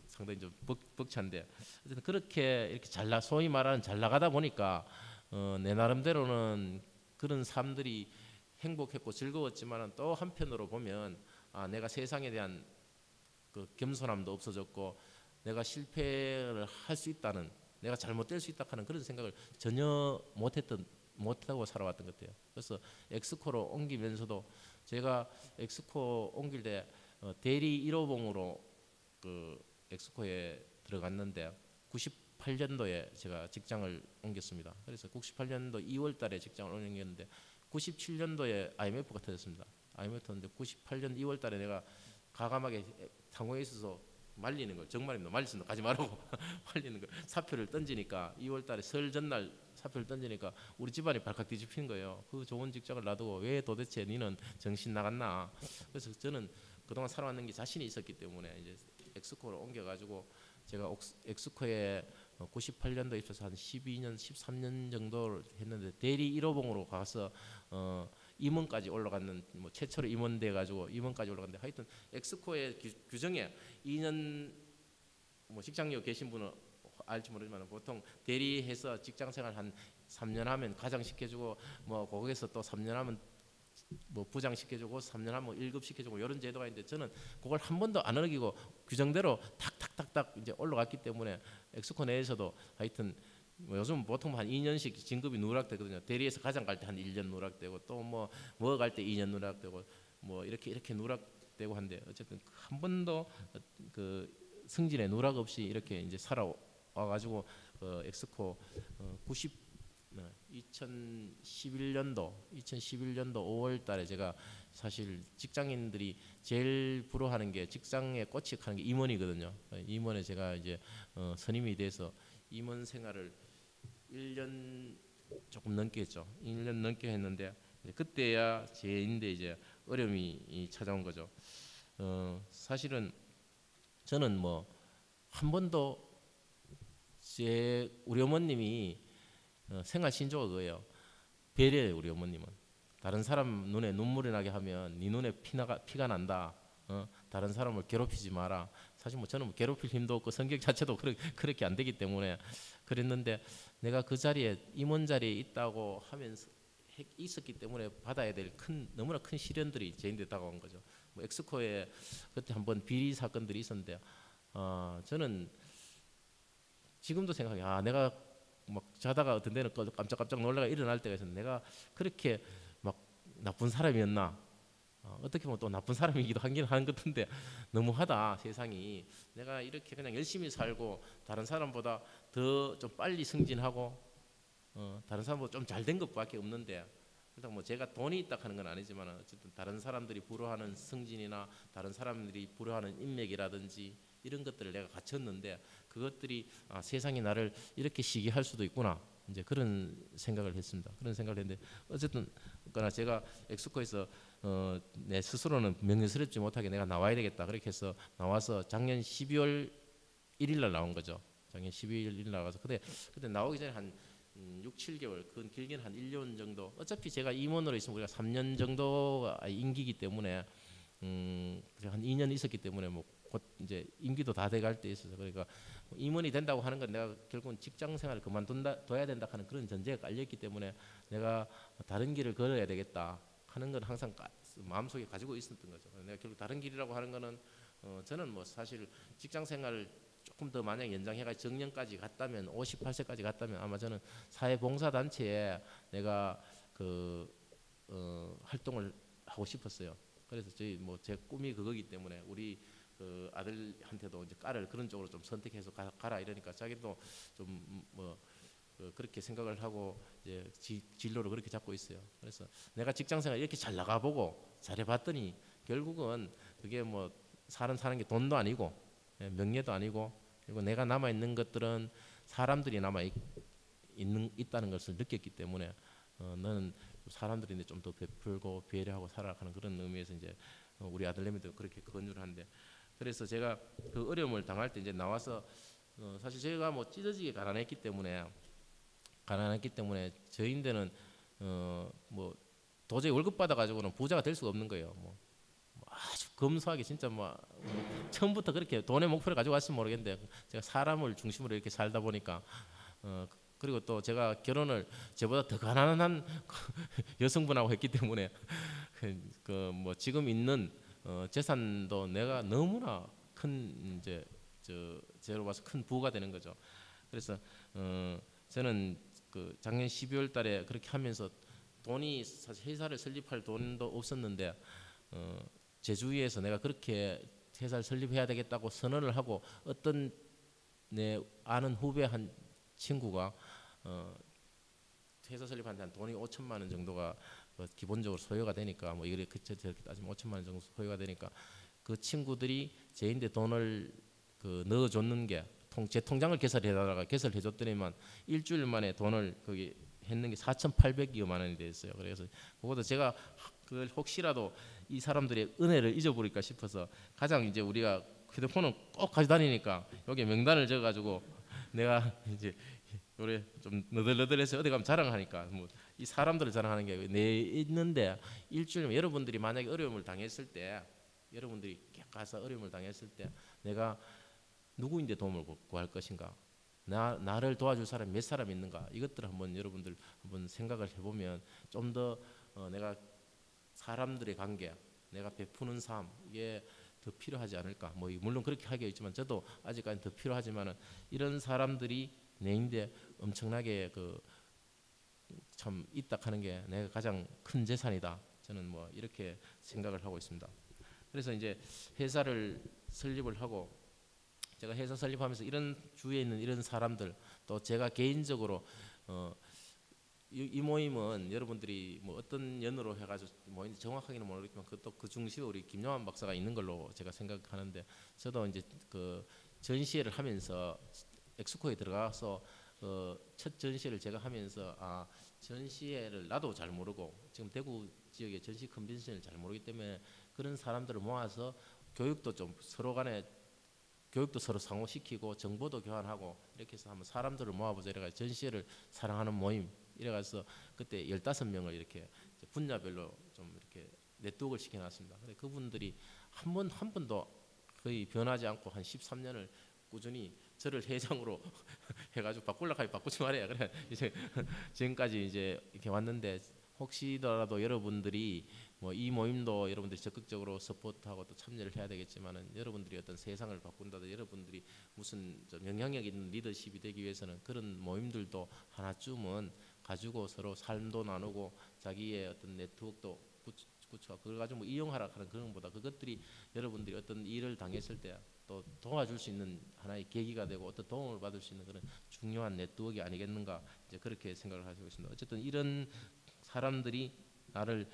상당히 좀 벅찬데 어쨌든 그렇게 이렇게 소위 말하는 잘 나가다 보니까 내 나름대로는 그런 삶들이 행복했고 즐거웠지만 또 한편으로 보면 내가 세상에 대한 그 겸손함도 없어졌고 내가 실패를 할 수 있다는 내가 잘못될 수 있다 하는 그런 생각을 전혀 못하고 살아왔던 것 같아요. 그래서 엑스코로 옮기면서도 제가 엑스코 옮길 때 대리 1호봉으로 그 엑스코에 들어갔는데 98년도에 제가 직장을 옮겼습니다. 그래서 98년도 2월달에 직장을 옮겼는데 97년도에 IMF가 터졌습니다. IMF 터졌는데 98년 2월달에 내가 과감하게 상호에 있어서 말리는 걸 정말입니다. 말리는 가지 말라고 말리는 걸 사표를 던지니까 2월달에 설 전날 사표를 던지니까 우리 집안이 발칵 뒤집힌 거예요. 그 좋은 직장을 놔두고 왜 도대체 니는 정신 나갔나? 그래서 저는 그동안 살아왔는 게 자신이 있었기 때문에 이제 엑스코로 옮겨가지고 제가 엑스코에 98년도 입사해서 한 12년, 13년 정도를 했는데 대리 1호봉으로 가서 임원까지 올라갔는 뭐 최초로 임원 돼 가지고 임원까지 올라갔는데 하여튼 엑스코의 규정에 2년 뭐 직장력 계신 분은 알지 모르지만 보통 대리해서 직장 생활 한 3년 하면 과장 시켜주고 뭐 거기서 또 3년 하면 뭐 부장 시켜주고 3년 하면 1급 시켜주고 이런 제도가 있는데 저는 그걸 한 번도 안 어기고 규정대로 탁탁탁탁 이제 올라갔기 때문에 엑스코 내에서도 하여튼 뭐 요즘 보통 한 2년씩 진급이 누락되거든요. 대리에서 과장 갈 때 한 1년 누락되고 또 뭐 갈 때 2년 누락되고 뭐 이렇게 누락되고 한데 어쨌든 한 번도 그 승진에 누락 없이 이렇게 이제 살아와가지고 엑스코 2011년도 5월달에 제가 사실 직장인들이 제일 부러워하는 게 직장에 꽂히 가는 게 임원이거든요. 임원에 제가 이제 선임이 돼서 임원 생활을 1년 조금 넘게 했죠. 1년 넘게 했는데 그때야 제인데 이제 어려움이 찾아온 거죠. 사실은 저는 뭐 한 번도 우리 어머님이 생활 신조가 그거예요. 배려해요. 우리 어머님은 다른 사람 눈에 눈물이 나게 하면 네 눈에 피가 난다. 다른 사람을 괴롭히지 마라. 사실 뭐 저는 뭐 괴롭힐 힘도 없고 성격 자체도 그렇게 안 되기 때문에 그랬는데 내가 그 자리에 임원 자리에 있다고 하면서 있었기 때문에 받아야 될 너무나 큰 시련들이 제인데 다가온 거죠. 뭐 엑스코에 그때 한번 비리 사건들이 있었는데 저는 지금도 생각해. 내가 막 자다가 어떤 데는 깜짝깜짝 놀라가 일어날 때가 있었는데 내가 그렇게 막 나쁜 사람이었나? 어떻게 보면 또 나쁜 사람이기도 하긴 하는 것 같은데 너무하다 세상이. 내가 이렇게 그냥 열심히 살고 다른 사람보다 더 좀 빨리 승진하고 다른 사람보다 좀 잘 된 것밖에 없는데 일단 뭐 제가 돈이 있다 하는 건 아니지만 어쨌든 다른 사람들이 부러워하는 승진이나 다른 사람들이 부러워하는 인맥이라든지 이런 것들을 내가 갖췄는데 그것들이 세상이 나를 이렇게 시기할 수도 있구나 이제 그런 생각을 했습니다. 그런 생각을 했는데 어쨌든 그러나 제가 엑스코에서 내 스스로는 명예스럽지 못하게 내가 나와야 되겠다 그렇게 해서 나와서 작년 12월 1일 날 나온 거죠. 작년 12월 1일 나가서 그때 나오기 전에 한 6, 7개월 그건 길게는 한 1년 정도 어차피 제가 임원으로 있으면 우리가 3년 정도가 임기이기 때문에 한 2년 있었기 때문에 뭐 곧 이제 임기도 다 돼갈 때 있어서 그러니까 임원이 된다고 하는 건 내가 결국은 직장 생활을 그만둬야 된다 하는 그런 전제가 깔려있기 때문에 내가 다른 길을 걸어야 되겠다 하는 건 항상 마음속에 가지고 있었던 거죠. 내가 결국 다른 길이라고 하는 거는 저는 뭐 사실 직장 생활을 조금 더 만약 연장해가 정년까지 갔다면 58세까지 갔다면 아마 저는 사회봉사단체에 내가 활동을 하고 싶었어요. 그래서 저희 뭐 제 꿈이 그거기 때문에 우리 아들한테도 이제 과를 그런 쪽으로 좀 선택해서 가라 이러니까 자기도 좀 뭐 그렇게 생각을 하고 이제 진로를 그렇게 잡고 있어요. 그래서 내가 직장생활 이렇게 잘 나가보고 잘해봤더니 결국은 그게 뭐 사는 게 돈도 아니고 명예도 아니고 그리고 내가 남아 있는 것들은 사람들이 남아 있다는 것을 느꼈기 때문에 너는 사람들인데 좀 더 베풀고 배려하고 살아가는 그런 의미에서 이제 우리 아들내미도 그렇게 권유를 하는데 그래서 제가 그 어려움을 당할 때 이제 나와서 사실 제가 뭐 찢어지게 가난했기 때문에 저인데는 뭐 도저히 월급 받아가지고는 부자가 될 수가 없는 거예요. 뭐 아주 검소하게 진짜 뭐 처음부터 그렇게 돈의 목표를 가지고 왔으면 모르겠는데 제가 사람을 중심으로 이렇게 살다 보니까 그리고 또 제가 결혼을 저보다 더 가난한 여성분하고 했기 때문에 그 뭐 지금 있는 재산도 내가 너무나 큰 이제 제로 봐서 큰 부가 되는 거죠. 그래서 저는 그 작년 12월 달에 그렇게 하면서 돈이 사실 회사를 설립할 돈도 없었는데 제 주위에서 내가 그렇게 회사를 설립해야 되겠다고 선언을 하고 어떤 내 아는 후배 한 친구가 회사 설립하는데 한 돈이 5천만 원 정도가 기본적으로 소요가 되니까 뭐 이렇게 저렇게 따지면 5천만 원 정도 소요가 되니까 그 친구들이 제인데 돈을 넣어줬는 게 제 통장을 개설해달라가 개설해줬더니만 일주일 만에 돈을 거기 했는 게 4,800여만 원이 됐어요. 그래서 그것도 제가 그걸 혹시라도 이 사람들의 은혜를 잊어버릴까 싶어서 가장 이제 우리가 휴대폰은 꼭 가지고 다니니까 여기 명단을 적어가지고 내가 이제 요래 좀 너덜너덜해서 어디 가면 자랑하니까 뭐 이 사람들을 자랑하는 게 내 있는데 일주일에 여러분들이 만약에 어려움을 당했을 때 여러분들이 가서 어려움을 당했을 때 내가 누구인데 도움을 구할 것인가 나를 도와줄 사람이 몇 사람 있는가 이것들을 한번 여러분들 한번 생각을 해보면 좀 더 내가 사람들의 관계 내가 베푸는 삶 이게 더 필요하지 않을까 뭐 물론 그렇게 하겠지만 저도 아직까지 더 필요하지만은 이런 사람들이 내인데 엄청나게 참 있다 하는 게 내가 가장 큰 재산이다 저는 뭐 이렇게 생각을 하고 있습니다. 그래서 이제 회사를 설립을 하고 제가 회사 설립하면서 이런 주위에 있는 이런 사람들 또 제가 개인적으로 이 모임은 여러분들이 뭐 어떤 연으로 해가지고 모임인지 정확하게는 모르겠지만 그것도 그 중심에 우리 김용환 박사가 있는 걸로 제가 생각하는데 저도 이제 그 전시회를 하면서 엑스코에 들어가서 첫 전시회를 제가 하면서 전시회를 나도 잘 모르고 지금 대구 지역의 전시 컨벤션을 잘 모르기 때문에 그런 사람들을 모아서 교육도 좀 서로 간에 교육도 서로 상호시키고 정보도 교환하고 이렇게 해서 한번 사람들을 모아보자 이래가 전시회를 사랑하는 모임 이래가서 그때 15명을 이렇게 분야별로 좀 이렇게 네트워크를 시켜놨습니다. 그래 그분들이 한 번도 거의 변하지 않고 한 13년을 꾸준히 저를 회장으로 해가지고 바꾸려고 하면 바꾸지 말아야 그래 이제 지금까지 이제 이렇게 왔는데 혹시라도 여러분들이 뭐 이 모임도 여러분들이 적극적으로 서포트하고 또 참여를 해야 되겠지만은 여러분들이 어떤 세상을 바꾼다든 여러분들이 무슨 좀 영향력 있는 리더십이 되기 위해서는 그런 모임들도 하나쯤은 가지고 서로 삶도 나누고 자기의 어떤 네트워크도 구축하고 그걸 가지고 뭐 이용하라 하는 그런 것보다 그것들이 여러분들이 어떤 일을 당했을 때 또 도와줄 수 있는 하나의 계기가 되고 어떤 도움을 받을 수 있는 그런 중요한 네트워크가 아니겠는가 이제 그렇게 생각을 하시고 있습니다. 어쨌든 이런 사람들이 나를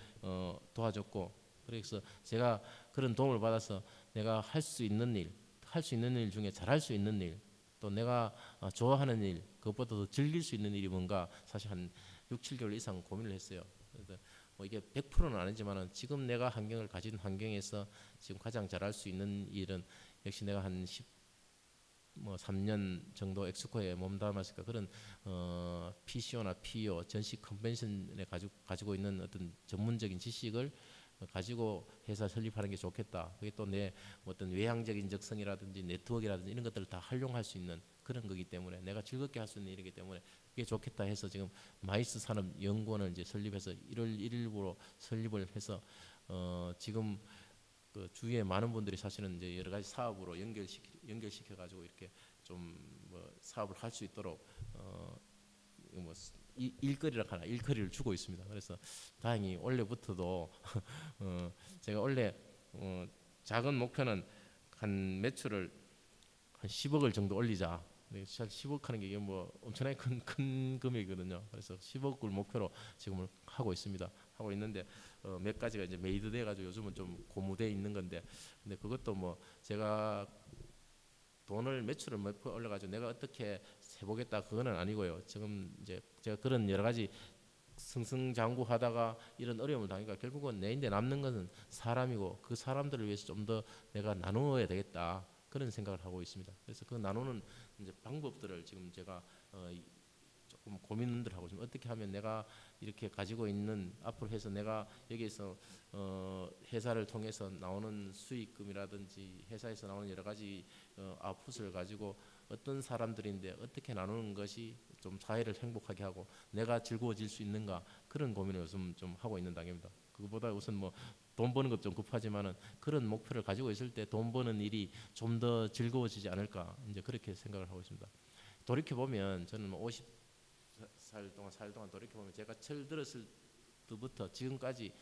도와줬고 그래서 제가 그런 도움을 받아서 내가 할 수 있는 일 중에 잘할 수 있는 일 또 내가 좋아하는 일 그것보다 더 즐길 수 있는 일이 뭔가 사실 한 6, 7개월 이상 고민을 했어요. 그래서 뭐 이게 100%는 아니지만은 지금 내가 환경을 가진 환경에서 지금 가장 잘할 수 있는 일은 역시 내가 한 3년 정도 엑스코에 몸담았을까 그런 PCO나 PEO 전시 컨벤션에 가지고 있는 어떤 전문적인 지식을 가지고 회사 설립하는 게 좋겠다. 그게 또 내 어떤 외향적인 적성이라든지 네트워크라든지 이런 것들을 다 활용할 수 있는 그런 거기 때문에 내가 즐겁게 할 수 있는 일이기 때문에 그게 좋겠다 해서 지금 마이스 산업연구원을 이제 설립해서 1월 1일부로 설립을 해서 지금 그 주위에 많은 분들이 사실은 이제 여러 가지 사업으로 연결시켜 가지고 이렇게 좀 뭐 사업을 할 수 있도록 뭐 일거리라 하나 일거리를 주고 있습니다. 그래서 다행히 올해부터도 제가 원래 작은 목표는 한 매출을 한 10억을 정도 올리자. 사실 10억 하는 게 이게 뭐 엄청나게 큰 금액이거든요. 그래서 10억을 목표로 지금을 하고 있습니다. 하고 있는데 몇 가지가 이제 메이드 돼가지고 요즘은 좀 고무돼 있는 건데, 근데 그것도 뭐 제가 돈을 매출을 몇 올려가지고 내가 어떻게 해보겠다 그거는 아니고요. 지금 이제 제가 그런 여러 가지 승승장구하다가 이런 어려움을 당하니까 결국은 내인데 남는 것은 사람이고 그 사람들을 위해서 좀 더 내가 나누어야 되겠다 그런 생각을 하고 있습니다. 그래서 그 나누는 이제 방법들을 지금 제가 조금 고민들 하고 좀 어떻게 하면 내가 이렇게 가지고 있는 앞으로 해서 내가 여기에서 회사를 통해서 나오는 수익금이라든지 회사에서 나오는 여러 가지 아웃풋을 가지고 어떤 사람들인데 어떻게 나누는 것이 좀 사회를 행복하게 하고 내가 즐거워질 수 있는가 그런 고민을 요즘 좀 하고 있는 단계입니다. 그거보다 우선 뭐 돈 버는 것 좀 급하지만은 그런 목표를 가지고 있을 때 돈 버는 일이 좀 더 즐거워지지 않을까 이제 그렇게 생각을 하고 있습니다. 돌이켜 보면 저는 뭐 50살 동안 돌이켜 보면 제가 철들었을 때부터 지금까지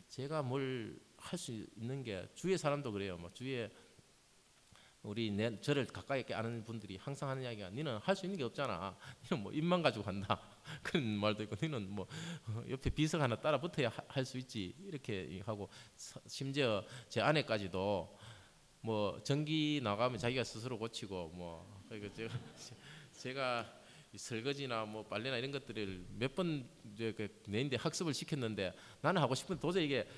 제가 뭘 할 수 있는 게 주위의 사람도 그래요. 뭐 주위에 우리 저를 가까이 있게 아는 분들이 항상 하는 이야기가 너는 할 수 있는 게 없잖아. 너는 뭐 입만 가지고 간다. 그런 말도 있고 너는 뭐 옆에 비서가 하나 따라 붙어야 할 수 있지. 이렇게 하고 심지어 제 아내까지도 뭐 전기 나가면 자기가 스스로 고치고 뭐 그러니까 제가 설거지나 뭐 빨래나 이런 것들을 몇 번 내인데 학습을 시켰는데 나는 하고 싶은데 도저히 이게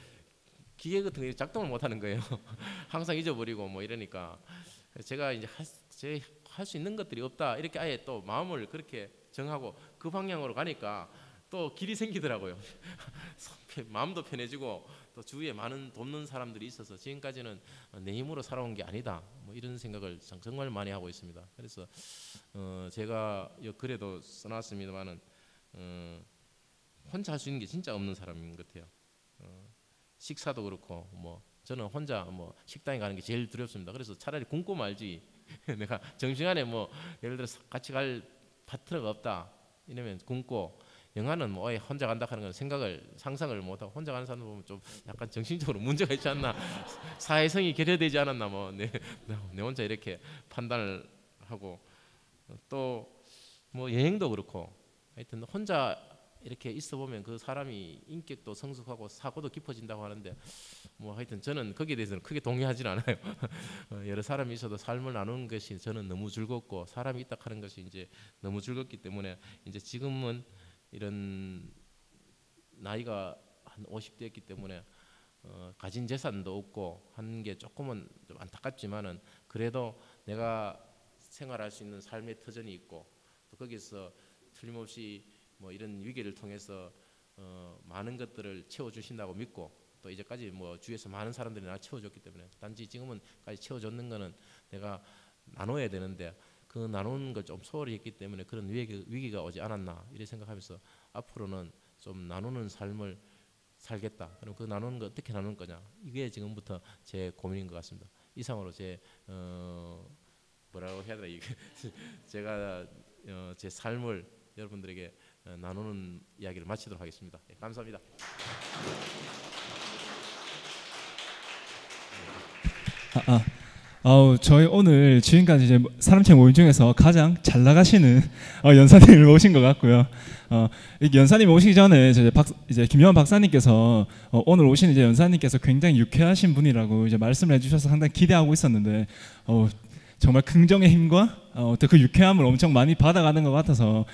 기계 같은 거 작동을 못 하는 거예요. 항상 잊어버리고 뭐 이러니까 제가 이제 할 수 있는 것들이 없다 이렇게 아예 또 마음을 그렇게 정하고 그 방향으로 가니까 또 길이 생기더라고요. 마음도 편해지고 또 주위에 많은 돕는 사람들이 있어서 지금까지는 내 힘으로 살아온 게 아니다 뭐 이런 생각을 정말 많이 하고 있습니다. 그래서 제가 글에도 써놨습니다만은 혼자 할 수 있는 게 진짜 없는 사람인 것 같아요. 식사도 그렇고 뭐 저는 혼자 뭐 식당에 가는 게 제일 두렵습니다. 그래서 차라리 굶고 말지. 내가 점심시간에 뭐 예를 들어서 같이 갈 파트너가 없다 이러면 굶고 영화는 뭐 혼자 간다 하는 건 상상을 못하고 혼자 가는 사람 보면 좀 약간 정신적으로 문제가 있지 않나 사회성이 결여되지 않았나 뭐 내 혼자 이렇게 판단을 하고 또 뭐 여행도 그렇고 하여튼 혼자 이렇게 있어 보면 그 사람이 인격도 성숙하고 사고도 깊어진다고 하는데 뭐 하여튼 저는 거기에 대해서는 크게 동의하지는 않아요. 여러 사람이 있어도 삶을 나누는 것이 저는 너무 즐겁고 사람이 있다 하는 것이 이제 너무 즐겁기 때문에 이제 지금은 이런 나이가 한 50대였기 때문에 가진 재산도 없고 하는 게 조금은 좀 안타깝지만은 그래도 내가 생활할 수 있는 삶의 터전이 있고 또 거기서 틀림없이 뭐 이런 위기를 통해서 많은 것들을 채워주신다고 믿고 또 이제까지 뭐 주위에서 많은 사람들이 나 채워줬기 때문에 단지 지금은까지 채워줬는 거는 내가 나눠야 되는데 그 나누는 걸 좀 소홀히 했기 때문에 그런 위기가 오지 않았나 이렇게 생각하면서 앞으로는 좀 나누는 삶을 살겠다. 그럼 그 나누는 거 어떻게 나누는 거냐 이게 지금부터 제 고민인 것 같습니다. 이상으로 제 뭐라고 해야 되나 이게 제가 제 삶을 여러분들에게 나누는 이야기를 마치도록 하겠습니다. 네, 감사합니다. 저희 오늘 지금까지 이제 사람체 모임 중에서 가장 잘 나가시는 연사님을 모신 것 같고요. 연사님 오시기 전에 이제 김영환 박사님께서 오늘 오신 이제 연사님께서 굉장히 유쾌하신 분이라고 이제 말씀을 해주셔서 상당히 기대하고 있었는데 정말 긍정의 힘과 또 그 유쾌함을 엄청 많이 받아가는 것 같아서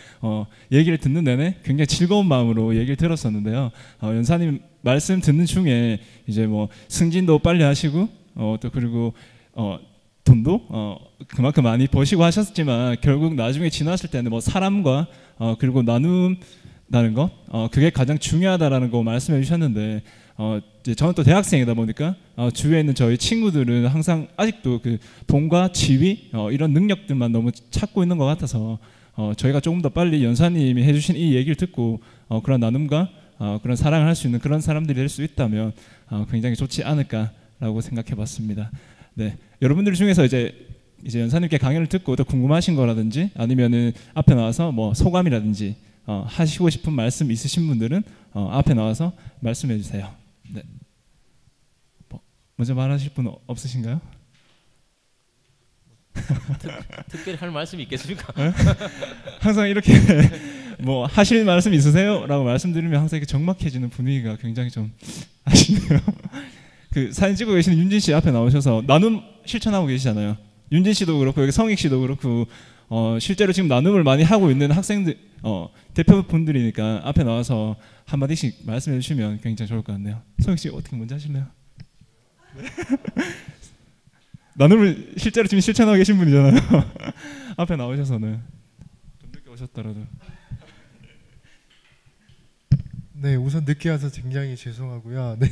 얘기를 듣는 내내 굉장히 즐거운 마음으로 얘기를 들었었는데요. 연사님 말씀 듣는 중에 이제 뭐 승진도 빨리 하시고 또 그리고 돈도 그만큼 많이 버시고 하셨지만 결국 나중에 지나실 때는 뭐 사람과 그리고 나눈다는 거 그게 가장 중요하다라는 거 말씀해 주셨는데 이제 저는 또 대학생이다 보니까 주위에 있는 저희 친구들은 항상 아직도 그 돈과 지위 이런 능력들만 너무 찾고 있는 것 같아서 저희가 조금 더 빨리 연사님이 해주신 이 얘기를 듣고 그런 나눔과 그런 사랑을 할 수 있는 그런 사람들이 될 수 있다면 굉장히 좋지 않을까라고 생각해봤습니다. 네, 여러분들 중에서 이제 연사님께 강연을 듣고 또 궁금하신 거라든지 아니면은 앞에 나와서 뭐 소감이라든지 하시고 싶은 말씀 있으신 분들은 앞에 나와서 말씀해 주세요. 네. 먼저 말하실 분 없으신가요? 특별히 할 말씀이 있겠습니까? 항상 이렇게 뭐 하실 말씀 있으세요? 라고 말씀드리면 항상 이렇게 적막해지는 분위기가 굉장히 좀 아쉽네요. 그 사진 찍고 계시는 윤진 씨 앞에 나오셔서 나눔 실천하고 계시잖아요. 윤진 씨도 그렇고 여기 성익 씨도 그렇고 실제로 지금 나눔을 많이 하고 있는 학생들 대표분들이니까 앞에 나와서 한 마디씩 말씀해 주시면 굉장히 좋을 것 같네요. 소영 씨 어떻게 먼저 하실래요? 네. 나눔을 실제로 지금 실천하고 계신 분이잖아요. 앞에 나오셔서는 좀 늦게 오셨더라도. 네, 우선 늦게 와서 굉장히 죄송하고요. 네.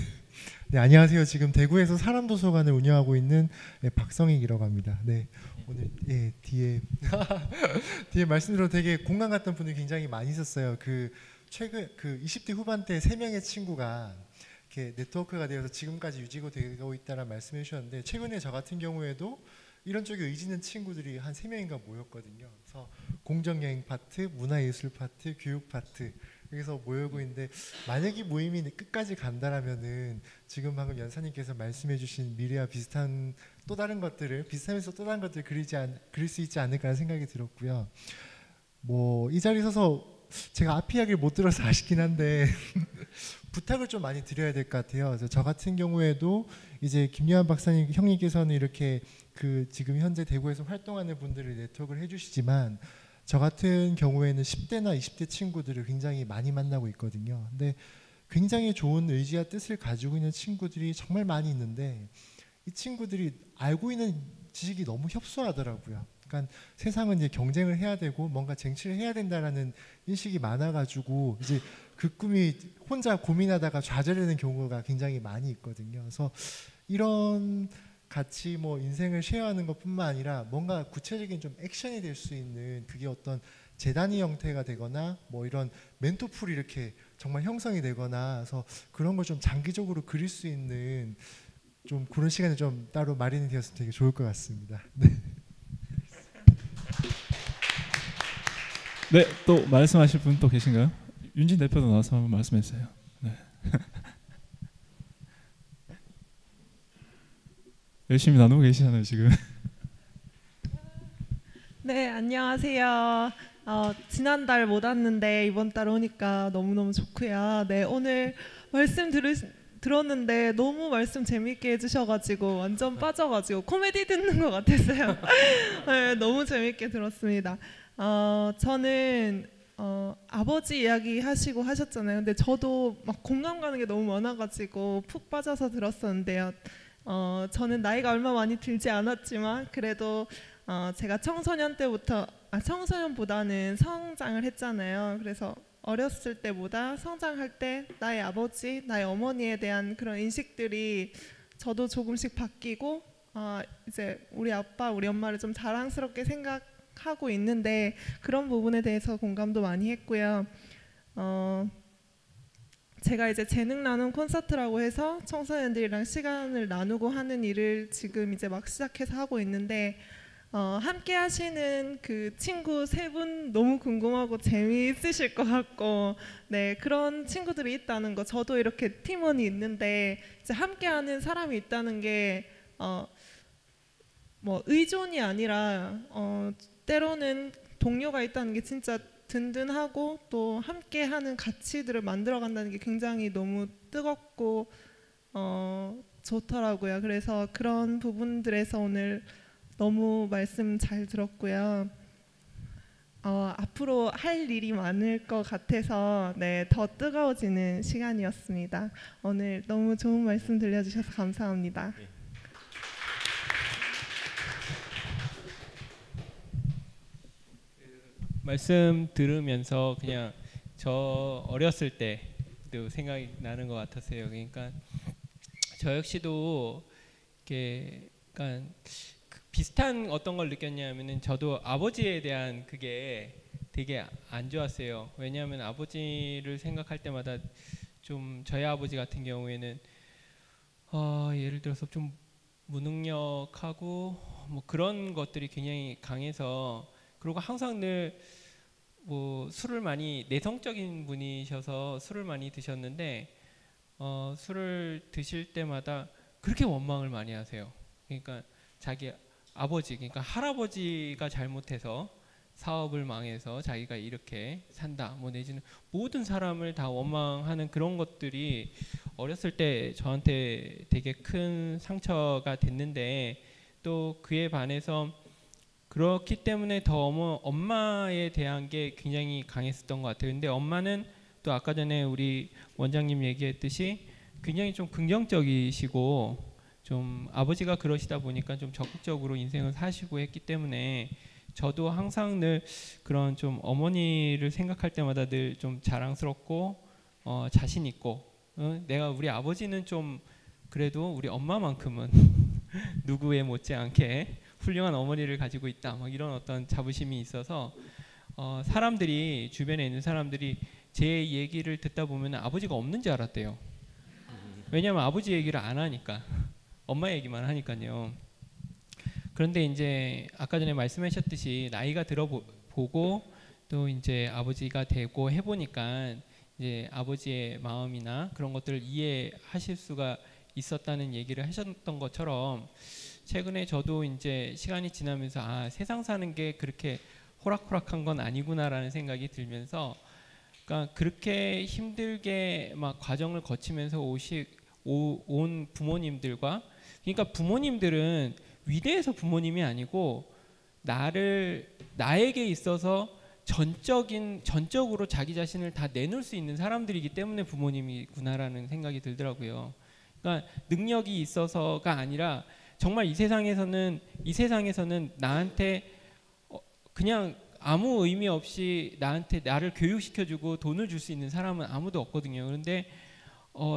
네, 안녕하세요. 지금 대구에서 사람도서관을 운영하고 있는 박성익이라고 합니다. 네, 오늘 뒤에 뒤에 말씀드려 되게 공감 갔던 분들이 굉장히 많이 있었어요. 최근 20대 후반 때 3명의 친구가 이렇게 네트워크가 되어서 지금까지 유지가 되고 있다는 말씀해 주셨는데, 최근에 저 같은 경우에도 이런 쪽에 의지 있는 친구들이 한 3명인가 모였거든요. 그래서 공정여행 파트, 문화예술 파트, 교육 파트, 여기서 모이고 있는데, 만약 이 모임이 끝까지 간다라면은 지금 방금 연사님께서 말씀해주신 미래와 비슷한 또 다른 것들을, 비슷하면서 또 다른 것들을 그릴 수 있지 않을까라는 생각이 들었고요. 뭐 이 자리에 서서 제가 앞 이야기를 못 들어서 아쉽긴 한데 부탁을 좀 많이 드려야 될 것 같아요. 그래서 저 같은 경우에도 이제 김요한 박사님 형님께서는 이렇게 지금 현재 대구에서 활동하는 분들을 네트워크를 해주시지만, 저 같은 경우에는 10대나 20대 친구들을 굉장히 많이 만나고 있거든요. 근데 굉장히 좋은 의지와 뜻을 가지고 있는 친구들이 정말 많이 있는데, 이 친구들이 알고 있는 지식이 너무 협소하더라고요. 그러니까 세상은 이제 경쟁을 해야 되고 뭔가 쟁취를 해야 된다라는 인식이 많아가지고 이제 그 꿈이 혼자 고민하다가 좌절되는 경우가 굉장히 많이 있거든요. 그래서 이런 같이 뭐 인생을 쉐어하는 것뿐만 아니라 뭔가 구체적인 좀 액션이 될 수 있는, 그게 어떤 재단의 형태가 되거나 뭐 이런 멘토풀이 이렇게 정말 형성이 되거나 해서 그런 걸 좀 장기적으로 그릴 수 있는 좀 그런 시간이 좀 따로 마련이 되었으면 되게 좋을 것 같습니다. 네. 네, 또 말씀하실 분 또 계신가요? 윤진 대표도 나와서 한번 말씀해 주세요. 네. 열심히 나누고 계시잖아요 지금. 네, 안녕하세요. 지난달 못 왔는데 이번 달 오니까 너무너무 좋고요. 네, 오늘 말씀 들었는데 너무 말씀 재밌게 해주셔가지고 완전 빠져가지고 코미디 듣는 것 같았어요. 네, 너무 재밌게 들었습니다. 저는 아버지 이야기 하시고 하셨잖아요. 근데 저도 막 공감 가는 게 너무 많아가지고 푹 빠져서 들었었는데요. 저는 나이가 얼마 많이 들지 않았지만 그래도 제가 청소년 때부터 청소년보다는 성장을 했잖아요. 그래서 어렸을 때보다 성장할 때 나의 아버지, 나의 어머니에 대한 그런 인식들이 저도 조금씩 바뀌고 이제 우리 아빠, 우리 엄마를 좀 자랑스럽게 생각하고 있는데 그런 부분에 대해서 공감도 많이 했고요. 제가 이제 재능 나눔 콘서트라고 해서 청소년들이랑 시간을 나누고 하는 일을 지금 이제 막 시작해서 하고 있는데 함께 하시는 그 친구 3분 너무 궁금하고 재미있으실 것 같고, 네, 그런 친구들이 있다는 거, 저도 이렇게 팀원이 있는데 이제 함께 하는 사람이 있다는 게 뭐 의존이 아니라 때로는 동료가 있다는 게 진짜 든든하고 또 함께하는 가치들을 만들어간다는 게 굉장히 너무 뜨겁고 좋더라고요. 그래서 그런 부분들에서 오늘 너무 말씀 잘 들었고요. 앞으로 할 일이 많을 것 같아서 네, 더 뜨거워지는 시간이었습니다. 오늘 너무 좋은 말씀 들려주셔서 감사합니다. 말씀 들으면서 그냥 저 어렸을 때도 생각이 나는 것 같았어요. 그러니까 저 역시도 이렇게 약간 비슷한 어떤 걸 느꼈냐면은 저도 아버지에 대한 그게 되게 안 좋았어요. 왜냐하면 아버지를 생각할 때마다 좀 저희 아버지 같은 경우에는 예를 들어서 좀 무능력하고 뭐 그런 것들이 굉장히 강해서, 그리고 항상 늘 뭐 술을 많이, 내성적인 분이셔서 술을 많이 드셨는데 술을 드실 때마다 그렇게 원망을 많이 하세요. 그러니까 자기 아버지, 그러니까 할아버지가 잘못해서 사업을 망해서 자기가 이렇게 산다, 뭐 내지는 모든 사람을 다 원망하는 그런 것들이 어렸을 때 저한테 되게 큰 상처가 됐는데, 또 그에 반해서 그렇기 때문에 더 엄마에 대한 게 굉장히 강했었던 것 같아요. 근데 엄마는 또 아까 전에 우리 원장님 얘기했듯이 굉장히 좀 긍정적이시고 좀 아버지가 그러시다 보니까 좀 적극적으로 인생을 사시고 했기 때문에 저도 항상 늘 그런 좀 어머니를 생각할 때마다 늘 좀 자랑스럽고 자신 있고 내가 우리 아버지는 좀 그래도 우리 엄마만큼은 누구에 못지않게 훌륭한 어머니를 가지고 있다. 막 이런 어떤 자부심이 있어서 사람들이 주변에 있는 사람들이 제 얘기를 듣다 보면 아버지가 없는 줄 알았대요. 왜냐하면 아버지 얘기를 안 하니까 엄마 얘기만 하니까요. 그런데 이제 아까 전에 말씀하셨듯이 나이가 들어보고 또 이제 아버지가 되고 해보니까 이제 아버지의 마음이나 그런 것들을 이해하실 수가 있었다는 얘기를 하셨던 것처럼 최근에 저도 이제 시간이 지나면서 아 세상 사는 게 그렇게 호락호락한 건 아니구나라는 생각이 들면서 그러니까 그렇게 힘들게 막 과정을 거치면서 온 부모님들과 그러니까 부모님들은 위대해서 부모님이 아니고 나에게 있어서 전적으로 자기 자신을 다 내놓을 수 있는 사람들이기 때문에 부모님이구나라는 생각이 들더라고요. 그러니까 능력이 있어서가 아니라 정말 이 세상에서는 나한테 그냥 아무 의미 없이 나를 교육시켜주고 돈을 줄 수 있는 사람은 아무도 없거든요. 그런데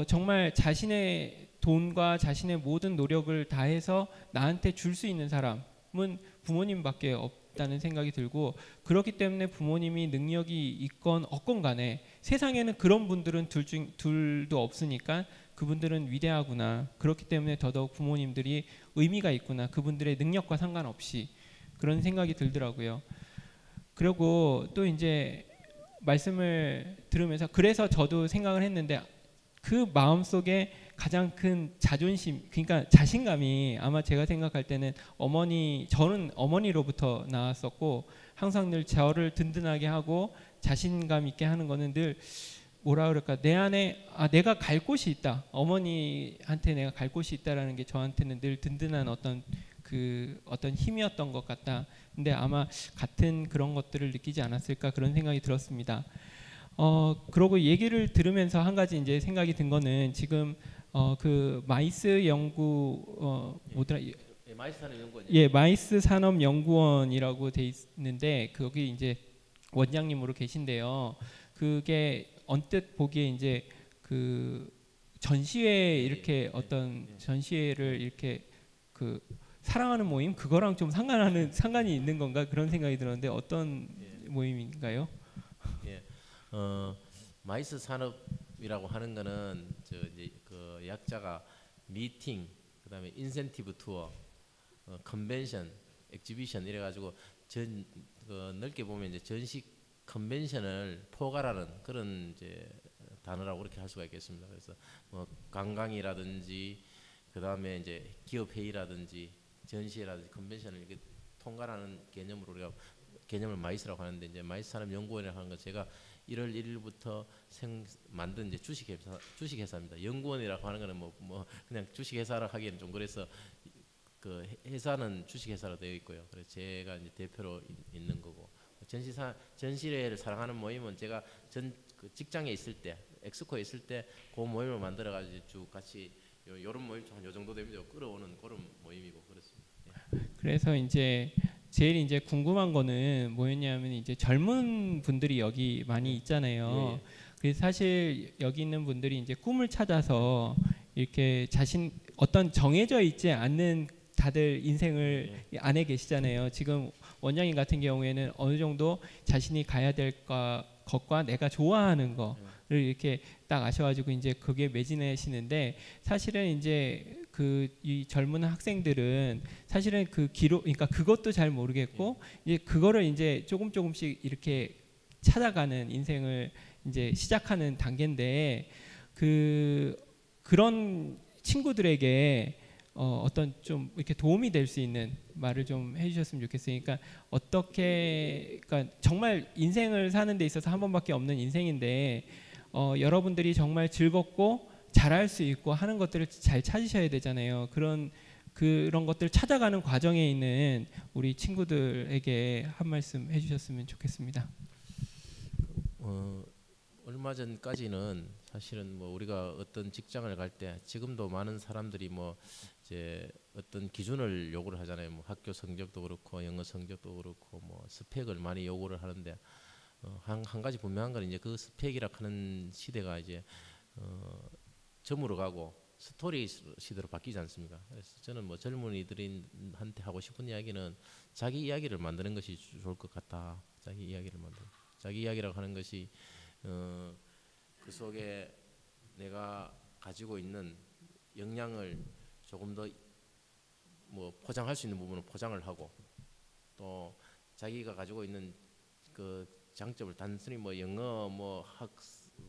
정말 자신의 돈과 자신의 모든 노력을 다해서 나한테 줄 수 있는 사람은 부모님밖에 없다는 생각이 들고 그렇기 때문에 부모님이 능력이 있건 없건 간에 세상에는 그런 분들은 둘도 없으니까 그분들은 위대하구나. 그렇기 때문에 더더욱 부모님들이 의미가 있구나. 그분들의 능력과 상관없이 그런 생각이 들더라고요. 그리고 또 이제 말씀을 들으면서 그래서 저도 생각을 했는데 그 마음속에 가장 큰 자존심, 그러니까 자신감이 아마 제가 생각할 때는 저는 어머니로부터 나왔었고 항상 늘 저를 든든하게 하고 자신감 있게 하는 거는 늘 뭐라 그럴까 내 안에 내가 갈 곳이 있다. 어머니한테 내가 갈 곳이 있다라는 게 저한테는 늘 든든한 어떤 힘이었던 것 같다. 근데 아마 같은 그런 것들을 느끼지 않았을까 그런 생각이 들었습니다. 그러고 얘기를 들으면서 한 가지 이제 생각이 든 거는 지금 그 마이스 연구 뭐더라? 마이스 산업연구원. 예, 마이스 산업연구원이라고 돼 있는데 거기 이제 원장님으로 계신데요. 그게 언뜻 보기에 이제 그 전시회 이렇게 어떤 전시회를 이렇게 그 사랑하는 모임 그거랑 좀 상관이 있는 건가 그런 생각이 들었는데 어떤 모임인가요? 예, 마이스 산업이라고 하는 거는 이제 그 약자가 미팅, 그다음에 인센티브 투어, 컨벤션, 엑지비션 이래가지고 넓게 보면 이제 전시 컨벤션을 포괄하는 그런 이제 단어라고 그렇게 할 수가 있겠습니다. 그래서 뭐 관광이라든지 그다음에 이제 기업 회의라든지 전시회라든지 컨벤션을 이렇게 통괄하는 개념으로 우리가 개념을 마이스라고 하는데 이제 마이스 산업연구원이라고 하는 거 제가 1월 1일부터 만든 이제 주식회사입니다. 연구원이라고 하는 거는 뭐 그냥 주식회사라 하기에는 좀 그래서 그 회사는 주식회사로 되어 있고요. 그래서 제가 이제 대표로 있는 거고 전시회를 사랑하는 모임은 제가 그 직장에 있을 때 엑스코에 있을 때 그 모임을 만들어 가지고 쭉 같이 요런 모임 한 요 정도 됩니다. 끌어오는 그런 모임이고 그렇습니다. 예. 그래서 이제 제일 이제 궁금한 거는 뭐였냐면 이제 젊은 분들이 여기 많이 있잖아요. 예. 그래서 사실 여기 있는 분들이 이제 꿈을 찾아서 이렇게 어떤 정해져 있지 않는 다들 인생을 안에 계시잖아요. 지금 원장님 같은 경우에는 어느 정도 자신이 가야 될 것과 내가 좋아하는 거를 이렇게 딱 아셔가지고 이제 그게 매진하시는데 사실은 이제 이 젊은 학생들은 사실은 그러니까 그것도 잘 모르겠고 이제 그거를 이제 조금씩 이렇게 찾아가는 인생을 이제 시작하는 단계인데 그런 친구들에게 어떤 좀 이렇게 도움이 될 수 있는 말을 좀 해주셨으면 좋겠어요. 그러니까 그러니까 정말 인생을 사는 데 있어서 한 번밖에 없는 인생인데 여러분들이 정말 즐겁고 잘할 수 있고 하는 것들을 잘 찾으셔야 되잖아요. 그런 그런 것들 찾아가는 과정에 있는 우리 친구들에게 한 말씀 해주셨으면 좋겠습니다. 얼마 전까지는 사실은 뭐 우리가 어떤 직장을 갈 때 지금도 많은 사람들이 뭐 이제 어떤 기준을 요구를 하잖아요. 뭐 학교 성적도 그렇고 영어 성적도 그렇고 뭐 스펙을 많이 요구를 하는데 한 가지 분명한 건 이제 그 스펙이라 하는 시대가 이제 점으로 가고 스토리 시대로 바뀌지 않습니까? 그래서 저는 뭐 젊은이들한테 하고 싶은 이야기는 자기 이야기를 만드는 것이 좋을 것 같다. 자기 이야기를 만드는. 자기 이야기라고 하는 것이 그 속에 내가 가지고 있는 역량을 조금 더 뭐 포장할 수 있는 부분은 포장을 하고 또 자기가 가지고 있는 그 장점을 단순히 뭐 영어 뭐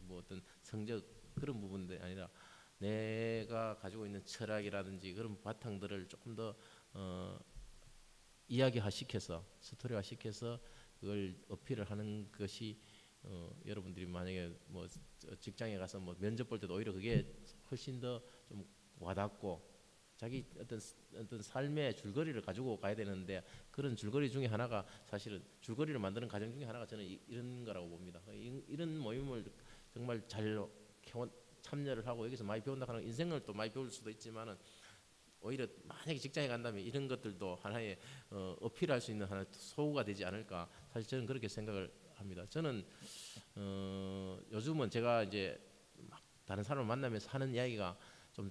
뭐 어떤 성적 그런 부분들이 아니라 내가 가지고 있는 철학이라든지 그런 바탕들을 조금 더 이야기화 시켜서 스토리화 시켜서 그걸 어필을 하는 것이 여러분들이 만약에 뭐 직장에 가서 뭐 면접 볼 때도 오히려 그게 훨씬 더 좀 와닿고 자기 어떤 삶의 줄거리를 가지고 가야 되는데 그런 줄거리 중에 하나가 사실은 줄거리를 만드는 과정 중에 하나가 저는 이런 거라고 봅니다. 이런 모임을 정말 잘 참여를 하고 여기서 많이 배운다 하는 인생을 또 많이 배울 수도 있지만은 오히려 만약에 직장에 간다면 이런 것들도 하나의 어필할 수 있는 하나의 소구가 되지 않을까. 사실 저는 그렇게 생각을 합니다. 저는 요즘은 제가 이제 막 다른 사람을 만나면서 하는 이야기가 좀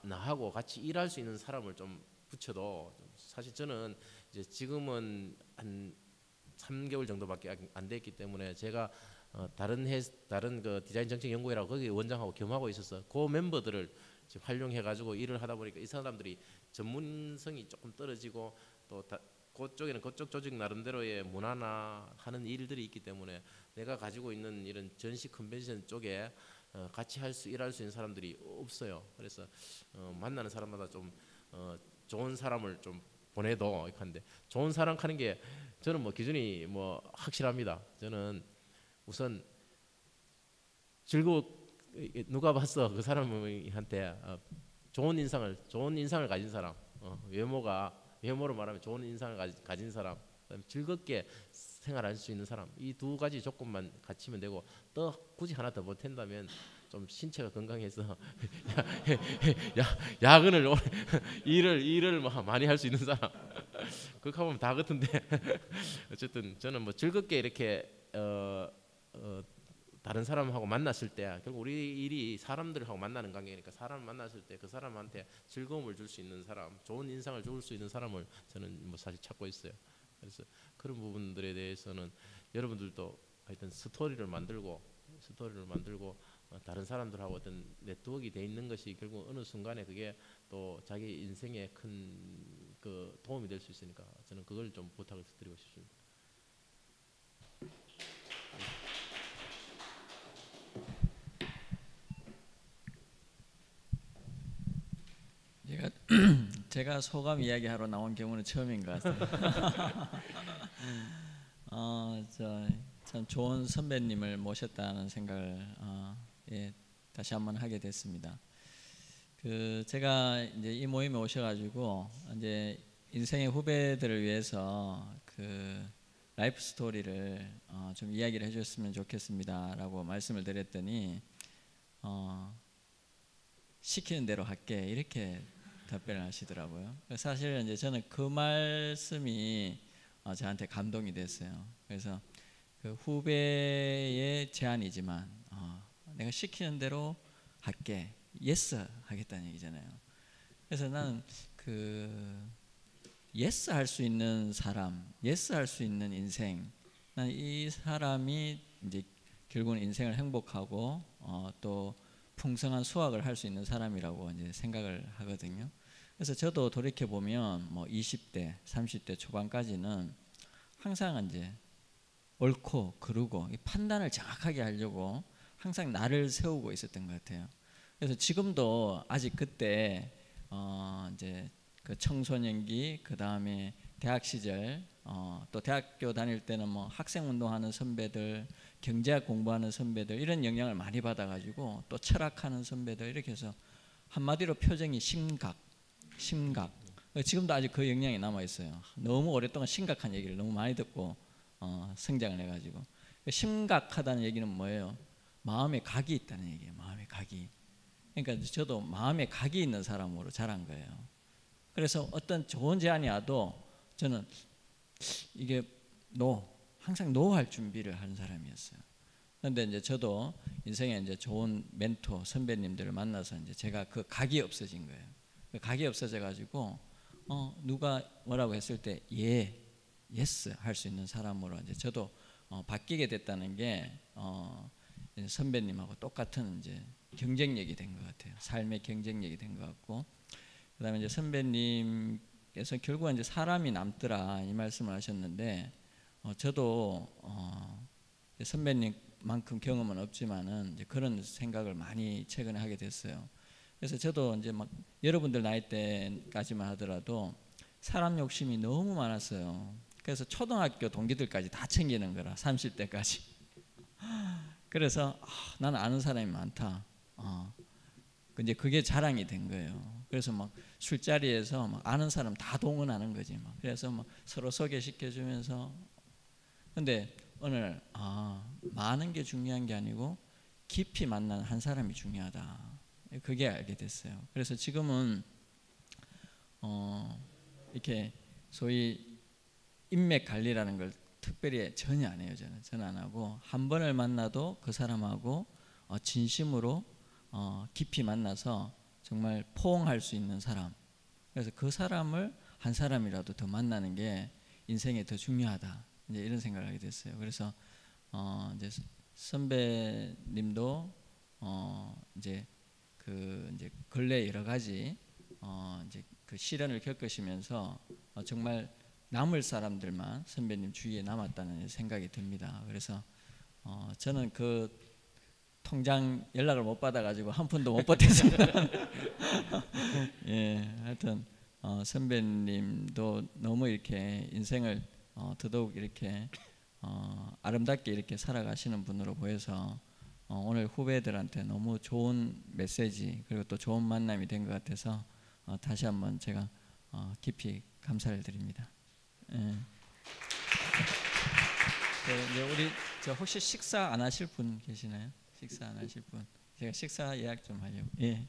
나하고 같이 일할 수 있는 사람을 좀 붙여도 사실 저는 이제 지금은 한 3개월 정도밖에 안 됐기 때문에 제가 다른 그 디자인 정책 연구회라고 거기 원장하고 겸하고 있어서 그 멤버들을 활용해 가지고 일을 하다 보니까 이 사람들이 전문성이 조금 떨어지고 또 그쪽에는 그쪽 조직 나름대로의 문화나 하는 일들이 있기 때문에 내가 가지고 있는 이런 전시 컨벤션 쪽에 같이 일할 수 있는 사람들이 없어요. 그래서 만나는 사람마다 좀 좋은 사람을 좀 보내도 이렇게 좋은 사람 하는 게 저는 뭐 기준이 뭐 확실합니다. 저는 우선 누가 봤어 그 사람한테 좋은 인상을 가진 사람, 외모로 말하면 좋은 인상을 가진 사람, 즐겁게 생활할 수 있는 사람, 이 두 가지 조건만 갖추면 되고 또 굳이 하나 더 보탠다면 좀 신체가 건강해서 야근을 일을 많이 할 수 있는 사람 그렇게 하면 다 같은데 어쨌든 저는 뭐 즐겁게 이렇게 다른 사람하고 만났을 때 결국 우리 일이 사람들하고 만나는 관계니까 사람을 만났을 때 그 사람한테 즐거움을 줄 수 있는 사람, 좋은 인상을 줄 수 있는 사람을 저는 뭐 사실 찾고 있어요. 그래서 그런 부분들에 대해서는 여러분들도 하여튼 스토리를 만들고 다른 사람들하고 어떤 네트워크가 돼 있는 것이 결국 어느 순간에 그게 또 자기 인생에 큰 그 도움이 될 수 있으니까 저는 그걸 좀 부탁을 드리고 싶습니다. 제가 소감 이야기하러 나온 경우는 처음인 것 같아요. 참 좋은 선배님을 모셨다는 생각을 다시 한번 하게 됐습니다. 제가 이제 이 모임에 오셔가지고 이제 인생의 후배들을 위해서 라이프 스토리를 좀 이야기를 해줬으면 좋겠습니다라고 말씀을 드렸더니 시키는 대로 할게 이렇게 답변을 하시더라고요. 사실 이제 저는 그 말씀이 저한테 감동이 됐어요. 그래서 그 후배의 제안이지만 내가 시키는 대로 할게, 예스 하겠다는 얘기잖아요. 그래서 나는 예스 할 수 있는 사람, 예스 할 수 있는 인생, 난 이 사람이 이제 결국은 인생을 행복하고 또 풍성한 수확을 할 수 있는 사람이라고 이제 생각을 하거든요. 그래서 저도 돌이켜 보면 뭐 20대, 30대 초반까지는 항상 이제 옳고 그르고 이 판단을 정확하게 하려고 항상 나를 세우고 있었던 것 같아요. 그래서 지금도 아직 그때 이제 그 청소년기, 그 다음에 대학 시절, 또 대학교 다닐 때는 뭐 학생 운동하는 선배들, 경제학 공부하는 선배들 이런 영향을 많이 받아가지고 또 철학하는 선배들 이렇게 해서 한마디로 표정이 심각. 지금도 아직 그 영향이 남아 있어요. 너무 오랫동안 심각한 얘기를 너무 많이 듣고 성장을 해가지고. 심각하다는 얘기는 뭐예요? 마음에 각이 있다는 얘기예요. 마음에 각이. 그러니까 저도 마음에 각이 있는 사람으로 자란 거예요. 그래서 어떤 좋은 제안이 와도 저는 이게 항상 노할 준비를 하는 사람이었어요. 그런데 이제 저도 인생에 이제 좋은 멘토 선배님들을 만나서 이제 제가 그 각이 없어진 거예요. 그 각이 없어져 가지고 누가 뭐라고 했을 때 예스 할 수 있는 사람으로 이제 저도 바뀌게 됐다는 게 선배님하고 똑같은 이제 경쟁력이 된 것 같아요. 삶의 경쟁력이 된 것 같고, 그다음에 이제 선배님께서 결국은 이제 사람이 남더라 이 말씀을 하셨는데, 저도 선배님만큼 경험은 없지만은 이제 그런 생각을 많이 최근에 하게 됐어요. 그래서 저도 이제 막 여러분들 나이 때까지만 하더라도 사람 욕심이 너무 많았어요. 그래서 초등학교 동기들까지 다 챙기는 거라 30대까지. 그래서 나는 아는 사람이 많다. 근데 그게 자랑이 된 거예요. 그래서 막 술자리에서 막 아는 사람 다 동원하는 거지. 막 그래서 막 서로 소개시켜주면서. 근데 오늘 많은 게 중요한 게 아니고 깊이 만난 한 사람이 중요하다. 그게 알게 됐어요. 그래서 지금은 이렇게 소위 인맥 관리라는 걸 특별히 전혀 안 해요. 저는 안 하고, 한 번을 만나도 그 사람하고 진심으로 깊이 만나서 정말 포옹할 수 있는 사람, 그래서 그 사람을 한 사람이라도 더 만나는 게 인생에 더 중요하다, 이제 이런 생각을 하게 됐어요. 그래서 이제 선배님도 이제 근래 여러 가지 이제 그 시련을 겪으시면서 정말 남을 사람들만 선배님 주위에 남았다는 생각이 듭니다. 그래서 저는 그 통장 연락을 못 받아가지고 한 푼도 못 버텼습니다. 예, 하여튼 선배님도 너무 이렇게 인생을 더더욱 이렇게 아름답게 이렇게 살아가시는 분으로 보여서 오늘 후배들한테 너무 좋은 메시지 그리고 또 좋은 만남이 된 것 같아서 다시 한번 제가 깊이 감사를 드립니다. 예. 이제 우리 혹시 식사 안 하실 분 계시나요? 식사 안 하실 분? 제가 식사 예약 좀 하려고. 예.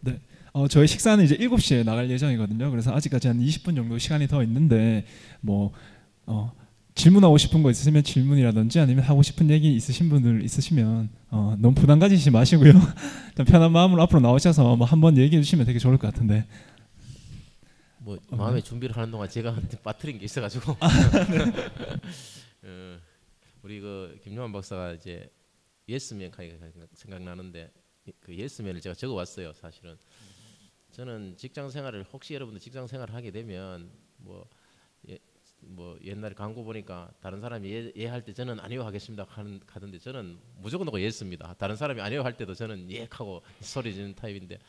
네. 저희 식사는 이제 7시에 나갈 예정이거든요. 그래서 아직까지 한 20분 정도 시간이 더 있는데 뭐 질문하고 싶은 거 있으시면 질문이라든지 아니면 하고 싶은 얘기 있으신 분들 있으시면 너무 부담 가지지 마시고요. 편한 마음으로 앞으로 나오셔서 뭐 한번 얘기해 주시면 되게 좋을 것 같은데. 뭐 마음의 준비를 하는 동안 제가 빠뜨린 게 있어가지고 우리 그 김요한 박사가 이제 예스맨 생각나는데 그 예스맨을 제가 적어왔어요. 사실은 저는 직장 생활을 혹시 여러분들 직장 생활을 하게 되면 뭐 옛날에 광고 보니까 다른 사람이 예 할 때 저는 아니요 하겠습니다 하던데 저는 무조건 예스입니다. 다른 사람이 아니요 할 때도 저는 예 하고 소리 지르는 타입인데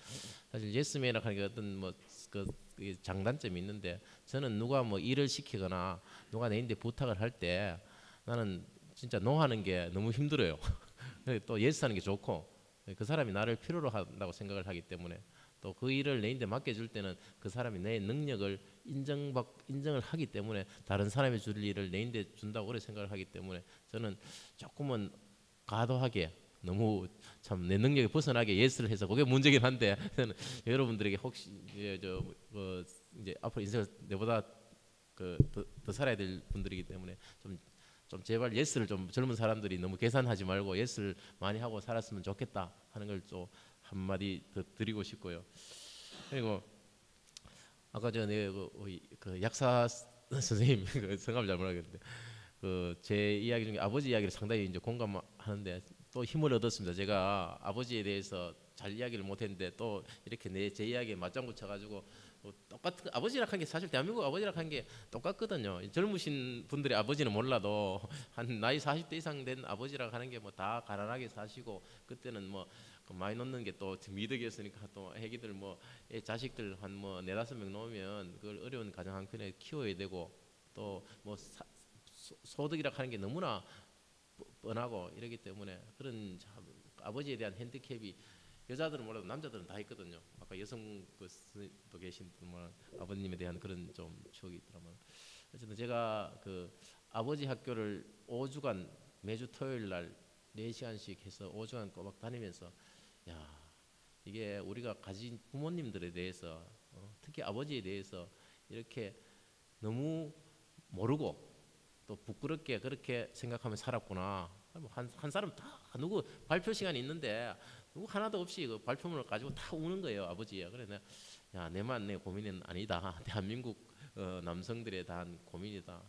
사실 예스맨이라고 하는 게 어떤 그 장단점이 있는데 저는 누가 뭐 일을 시키거나 누가 내인데 부탁을 할 때 나는 진짜 노 하는 게 너무 힘들어요. 또 예스 하는 게 좋고 그 사람이 나를 필요로 한다고 생각을 하기 때문에 또 그 일을 내인데 맡겨줄 때는 그 사람이 내 능력을 인정을 하기 때문에 다른 사람이 줄 일을 내인데 준다고 그래 생각을 하기 때문에 저는 조금은 과도하게 너무 참 내 능력에 벗어나게 예스를 해서 그게 문제긴 한데 저는 여러분들에게 혹시 이제 앞으로 인생을 내보다 더 살아야 될 분들이기 때문에 좀 제발 예스를 좀 젊은 사람들이 너무 계산하지 말고 예스를 많이 하고 살았으면 좋겠다 하는 걸 좀 한마디 더 드리고 싶고요. 그리고 아까 전에 그 약사 선생님 그 성함을 잘 모르겠는데 그 제 이야기 중에 아버지 이야기를 상당히 이제 공감하는데 또 힘을 얻었습니다. 제가 아버지에 대해서 잘 이야기를 못했는데 또 이렇게 제 이야기에 맞장구 쳐가지고 똑같은 아버지라 한 게 사실 대한민국 아버지라 한 게 똑같거든요. 젊으신 분들의 아버지는 몰라도 한 나이 40대 이상 된 아버지라 하는 게 뭐 다 가난하게 사시고 그때는 뭐 많이 놓는 게 또 미덕이었으니까 또 애기들 뭐 자식들 한 뭐 4-5명 놓으면 그걸 어려운 가정 한편에 키워야 되고 또 뭐 소득이라 하는 게 너무나 뻔하고 이러기 때문에 그런 아버지에 대한 핸디캡이 여자들은 몰라도 남자들은 다 있거든요. 아까 여성도 계신 분 아버님에 대한 그런 좀 추억이 있더라고요. 어쨌든 제가 그 아버지 학교를 5주간 매주 토요일 날 4시간씩 해서 5주간 꼬박 다니면서 야 이게 우리가 가진 부모님들에 대해서 특히 아버지에 대해서 이렇게 너무 모르고 또 부끄럽게 그렇게 생각하며 살았구나. 한 사람 다 누구 발표 시간이 있는데 누구 하나도 없이 그 발표문을 가지고 다 우는 거예요 아버지야. 그래서 야 내만 내 고민은 아니다. 대한민국 남성들에 대한 고민이다.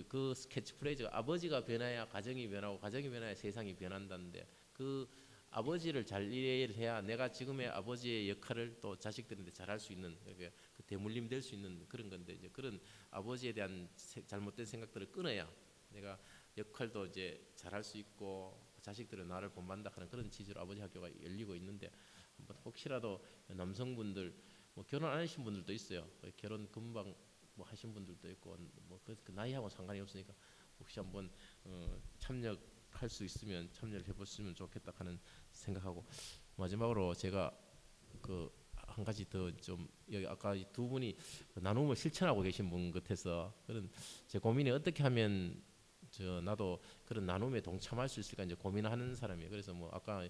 그 스케치 프레이즈가 아버지가 변해야 가정이 변하고 가정이 변해야 세상이 변한다는데 그 아버지를 잘 이해를 해야 내가 지금의 아버지의 역할을 또 자식들한테 잘할 수 있는 그 대물림 될 수 있는 그런 건데 이제 그런 아버지에 대한 잘못된 생각들을 끊어야 내가 역할도 이제 잘할 수 있고 자식들은 나를 본받는다 하는 그런 취지로 아버지 학교가 열리고 있는데 한번 혹시라도 남성분들 뭐 결혼 안 하신 분들도 있어요. 결혼 금방 뭐 하신 분들도 있고 뭐 그 나이하고 상관이 없으니까 혹시 한번 참여할 수 있으면 참여를 해보시면 좋겠다 하는 생각하고 마지막으로 제가 그 한 가지 더 좀 여기 아까 두 분이 나눔을 실천하고 계신 분 같아서 그런 제 고민이 어떻게 하면 나도 그런 나눔에 동참할 수 있을까 이제 고민하는 사람이에요. 그래서 뭐 아까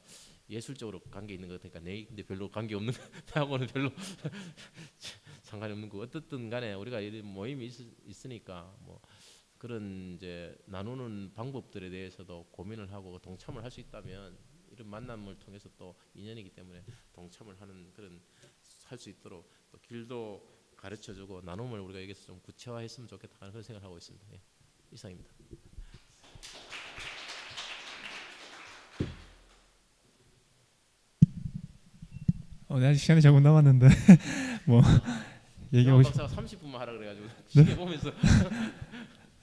예술적으로 관계 있는 것 같으니까 내 근데 별로 관계 없는 나하고는 별로 상관이 없는 거 어떻든 간에 우리가 이런 모임이 있으니까 뭐 그런 이제 나누는 방법들에 대해서도 고민을 하고 동참을 할 수 있다면 이런 만남을 통해서 또 인연이기 때문에 동참을 하는 그런 할 수 있도록 또 길도 가르쳐주고 나눔을 우리가 여기서 좀 구체화했으면 좋겠다 하는 그런 생각을 하고 있습니다. 예. 이상입니다. 네, 아직 시간이 조금 남았는데 뭐 얘기하고 싶. 박사가 30분만 하라 그래가지고 시계 보면서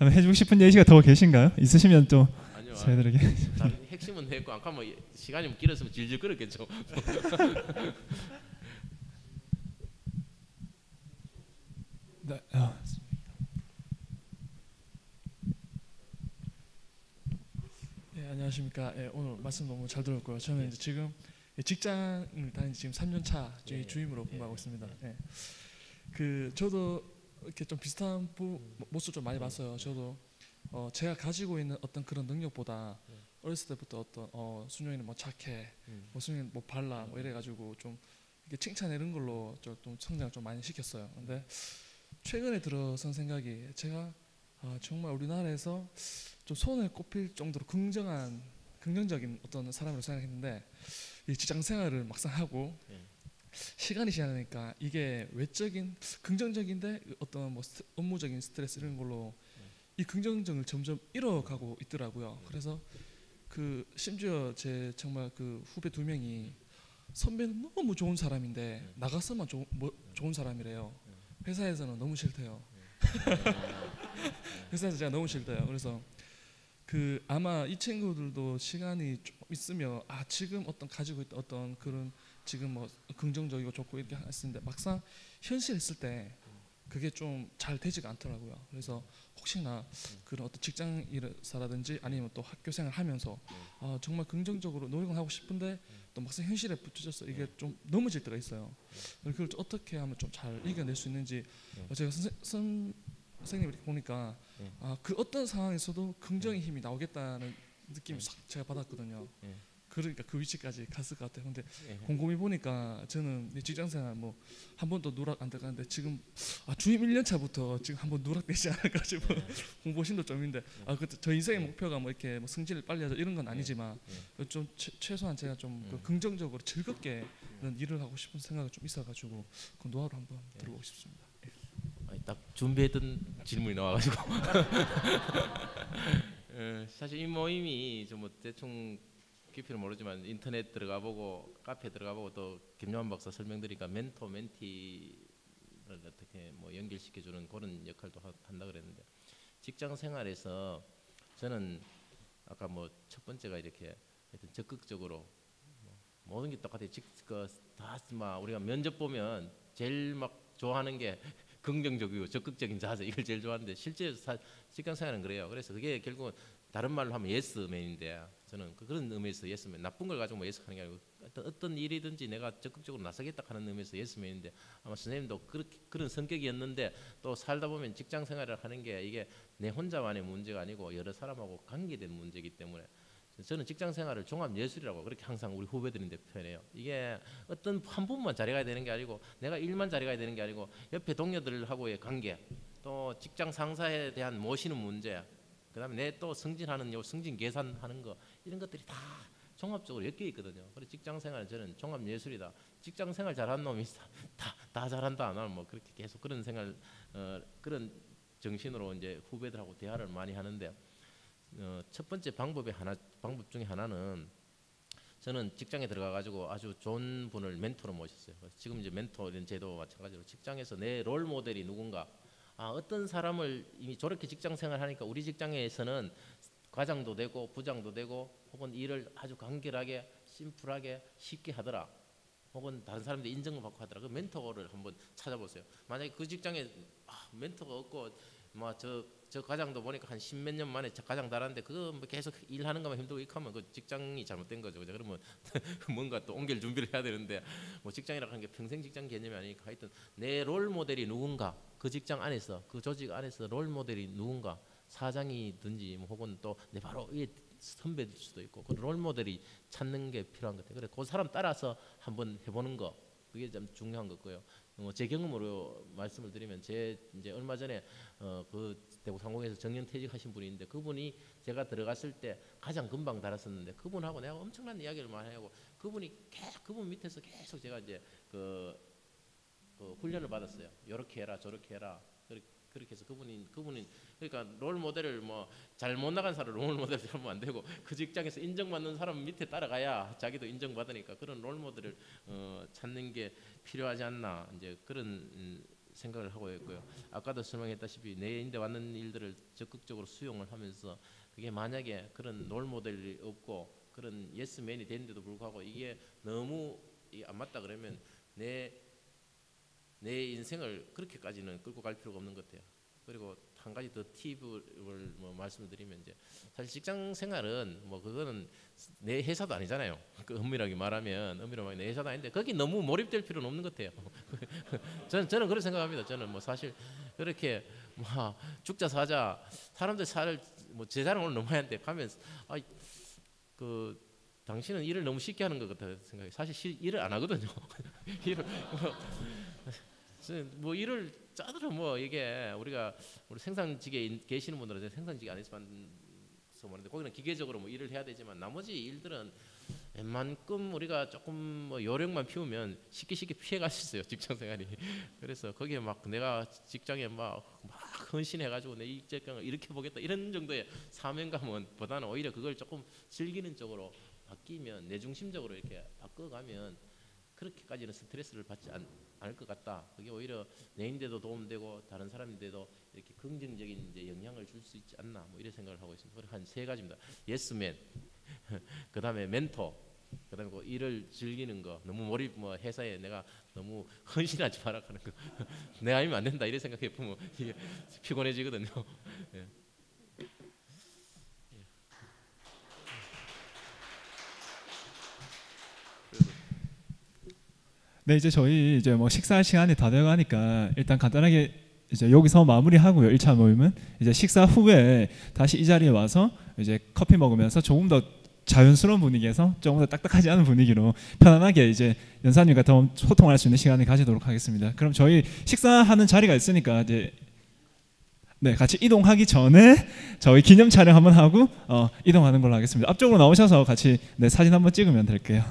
해주고 싶은 예시가 더 계신가요? 있으시면 또 아니요. 저희들에게 핵심은 했고 아까 뭐 시간이 뭐 길었으면 질질 끌었겠죠. 네, 네, 안녕하십니까. 예, 오늘 말씀 너무 잘 들었고요. 저는 이제 지금 직장을 다닌 지 지금 3년 차 주임으로 근무하고 있습니다. 예. 그 저도 이렇게 좀 비슷한 모습 좀 많이 봤어요. 저도 제가 가지고 있는 어떤 그런 능력보다 어렸을 때부터 어떤 순영이는 뭐 착해, 뭐 순영이는 뭐 발라, 뭐 이래가지고 좀 이렇게 칭찬 이런 걸로 좀 성장을 좀 많이 시켰어요. 근데 최근에 들어선 생각이 제가 정말 우리나라에서 좀 손에 꼽힐 정도로 긍정적인 어떤 사람으로 생각했는데 이 직장 생활을 막상 하고 시간이 지나니까 이게 외적인 긍정적인데 어떤 뭐 업무적인 스트레스 이런 걸로 이 긍정적을 점점 잃어가고 있더라고요. 그래서 그 심지어 제 정말 그 후배 2명이 선배는 너무 좋은 사람인데 나가서만 좋은 사람이래요. 회사에서는 너무 싫대요. 회사에서 제가 너무 싫대요. 그래서 그 아마 이 친구들도 시간이 좀 있으면 지금 어떤 가지고 있던 어떤 그런 지금 뭐 긍정적이고 좋고 이렇게 했는데 막상 현실 했을 때 그게 좀 잘 되지가 않더라고요. 그래서 혹시나 그런 어떤 직장에서라든지 아니면 또 학교 생활 하면서 정말 긍정적으로 노력을 하고 싶은데 또 막상 현실에 부딪혀서 이게 좀 넘어질 때가 있어요. 그걸 어떻게 하면 좀 잘 이겨낼 수 있는지 제가 선생님 이렇게 보니까 그 어떤 상황에서도 긍정의 힘이 나오겠다는 느낌을 싹 제가 받았거든요. 그러니까 그 위치까지 갔을 것 같아요. 근데 곰곰이 보니까 저는 직장생활 뭐 한 번도 누락 안 들어가는데 지금 주임 1년 차부터 지금 한번 누락되지 않을까 싶어 공부심도 좀 있는데 그때 저 인생의 목표가 뭐 이렇게 뭐 승진을 빨리 하자 이런 건 아니지만 좀 최소한 제가 좀 그 긍정적으로 즐겁게 일을 하고 싶은 생각이 좀 있어가지고 그 노하우를 한번 들어보고 싶습니다. 딱 준비했던 질문이 나와가지고 사실 이 모임이 좀 뭐 대충 깊이는 모르지만 인터넷 들어가보고 카페 들어가보고 또 김요한 박사 설명드리니까 멘토 멘티를 어떻게 뭐 연결시켜주는 그런 역할도 한다 그랬는데 직장 생활에서 저는 아까 뭐 첫 번째가 이렇게 하여튼 적극적으로 모든 게 똑같아요. 다 우리가 면접 보면 제일 막 좋아하는 게 긍정적이고 적극적인 자세 이걸 제일 좋아하는데 실제 직장생활은 그래요. 그래서 그게 결국은 다른 말로 하면 예스맨인데 저는 그런 의미에서 예스맨 나쁜 걸 가지고 뭐 예스하는 게 아니고 어떤 일이든지 내가 적극적으로 나서겠다 하는 의미에서 예스맨인데 아마 선생님도 그런 성격이었는데 또 살다 보면 직장생활을 하는 게 이게 내 혼자만의 문제가 아니고 여러 사람하고 관계된 문제이기 때문에 저는 직장생활을 종합예술이라고 그렇게 항상 우리 후배들인데 표현해요. 이게 어떤 한 분만 잘해가야 되는 게 아니고 내가 일만 잘해가야 되는 게 아니고 옆에 동료들하고의 관계 또 직장 상사에 대한 모시는 문제 그다음에 내 또 승진하는 승진 계산하는 거 이런 것들이 다 종합적으로 엮여 있거든요. 그래서 직장생활은 저는 종합예술이다. 직장생활 잘하는 놈이 다 잘한다. 나는 뭐 그렇게 계속 그런 생활 그런 정신으로 이제 후배들하고 대화를 많이 하는데 첫 번째 방법 중에 하나는 저는 직장에 들어가 가지고 아주 좋은 분을 멘토로 모셨어요. 지금 이제 멘토 이런 제도와 마찬가지로 직장에서 내 롤 모델이 누군가 어떤 사람을 이미 저렇게 직장 생활하니까 우리 직장에서는 과장도 되고 부장도 되고 혹은 일을 아주 간결하게 심플하게 쉽게 하더라. 혹은 다른 사람들이 인정을 받고 하더라. 그 멘토를 한번 찾아보세요. 만약에 그 직장에 멘토가 없고 뭐 저 과장도 보니까 한 10몇 년 만에 과장 달았는데 그거 뭐 계속 일하는 것만 힘들고 이렇게 하면 그 직장이 잘못된 거죠. 그죠? 그러면 뭔가 또 옮길 준비를 해야 되는데 뭐 직장이라고 하는 게 평생 직장 개념이 아니니까 하여튼 내 롤 모델이 누군가 그 직장 안에서 그 조직 안에서 롤 모델이 누군가 사장이든지 뭐 혹은 또 내 바로 위에 선배일 수도 있고 그 롤 모델이 찾는 게 필요한 것 같아요. 그래 그 사람 따라서 한번 해보는 거 그게 좀 중요한 것 같고요. 제 경험으로 말씀을 드리면 제 이제 얼마 전에 그 대구 상공에서 정년퇴직하신 분이 있는데 그분이 제가 들어갔을 때 가장 금방 달았었는데 그분하고 내가 엄청난 이야기를 많이 하고 그분 밑에서 계속 제가 이제 그 훈련을 받았어요. 이렇게 해라 저렇게 해라 그렇게 해서 그분이 그러니까 롤 모델을 뭐 잘 못 나간 사람 롤 모델을 하면 안 되고 그 직장에서 인정받는 사람 밑에 따라가야 자기도 인정받으니까 그런 롤 모델을 찾는 게 필요하지 않나 이제 그런 생각을 하고 있고요. 아까도 설명했다시피 내 인데 왔는 일들을 적극적으로 수용을 하면서 그게 만약에 그런 롤 모델이 없고 그런 예스맨이 되는데도 불구하고 이게 너무 안 맞다 그러면 내 인생을 그렇게까지는 끌고 갈 필요가 없는 것 같아요. 그리고 한 가지 더 팁을 뭐 말씀을 드리면 이제 사실 직장 생활은 뭐 그거는 내 회사도 아니잖아요. 그 엄밀하게 말하면 내 회사도 아닌데 거기 너무 몰입될 필요는 없는 것 같아요. 저는 그렇게 생각합니다. 저는 뭐 사실 그렇게 뭐 죽자 사자 사람들 뭐 제 자랑 오늘 너무 하는데 가면 그 당신은 일을 너무 쉽게 하는 것 같아요 생각이 사실 일을 안 하거든요. 뭐 일을 짜들어 뭐 이게 우리 생산직에 계시는 분들은 생산직이 아니어서 말인데 거기는 기계적으로 뭐 일을 해야 되지만 나머지 일들은 웬만큼 우리가 조금 뭐 요령만 피우면 쉽게 피해갈 수 있어요 직장생활이. 그래서 거기에 막 내가 직장에 막 헌신해가지고 내 이 직장을 이렇게 보겠다 이런 정도의 사명감은 보다는 오히려 그걸 조금 즐기는 쪽으로 바뀌면 내중심적으로 이렇게 바꿔가면 그렇게까지는 스트레스를 받지 않을 것 같다. 그게 오히려 내인데도 도움되고 다른 사람인데도 이렇게 긍정적인 이제 영향을 줄 수 있지 않나 뭐 이런 생각을 하고 있습니다. 한 3가지입니다. 예스맨, 그 다음에 멘토, 그 다음에 일을 즐기는 거 너무 몰입 뭐 회사에 내가 너무 헌신하지 마라 하는 거 내가 아니면 안 된다 이런 생각해 보면 이게 피곤해지거든요. 예. 네, 이제 저희 이제 뭐 식사 시간이 다 되어가니까 일단 간단하게 이제 여기서 마무리하고요. 1차 모임은 이제 식사 후에 다시 이 자리에 와서 이제 커피 먹으면서 조금 더 자연스러운 분위기에서 조금 더 딱딱하지 않은 분위기로 편안하게 이제 연사님과 더 소통할 수 있는 시간을 가지도록 하겠습니다. 그럼 저희 식사하는 자리가 있으니까 이제 같이 이동하기 전에 저희 기념 촬영 한번 하고 이동하는 걸로 하겠습니다. 앞쪽으로 나오셔서 같이 사진 한번 찍으면 될게요.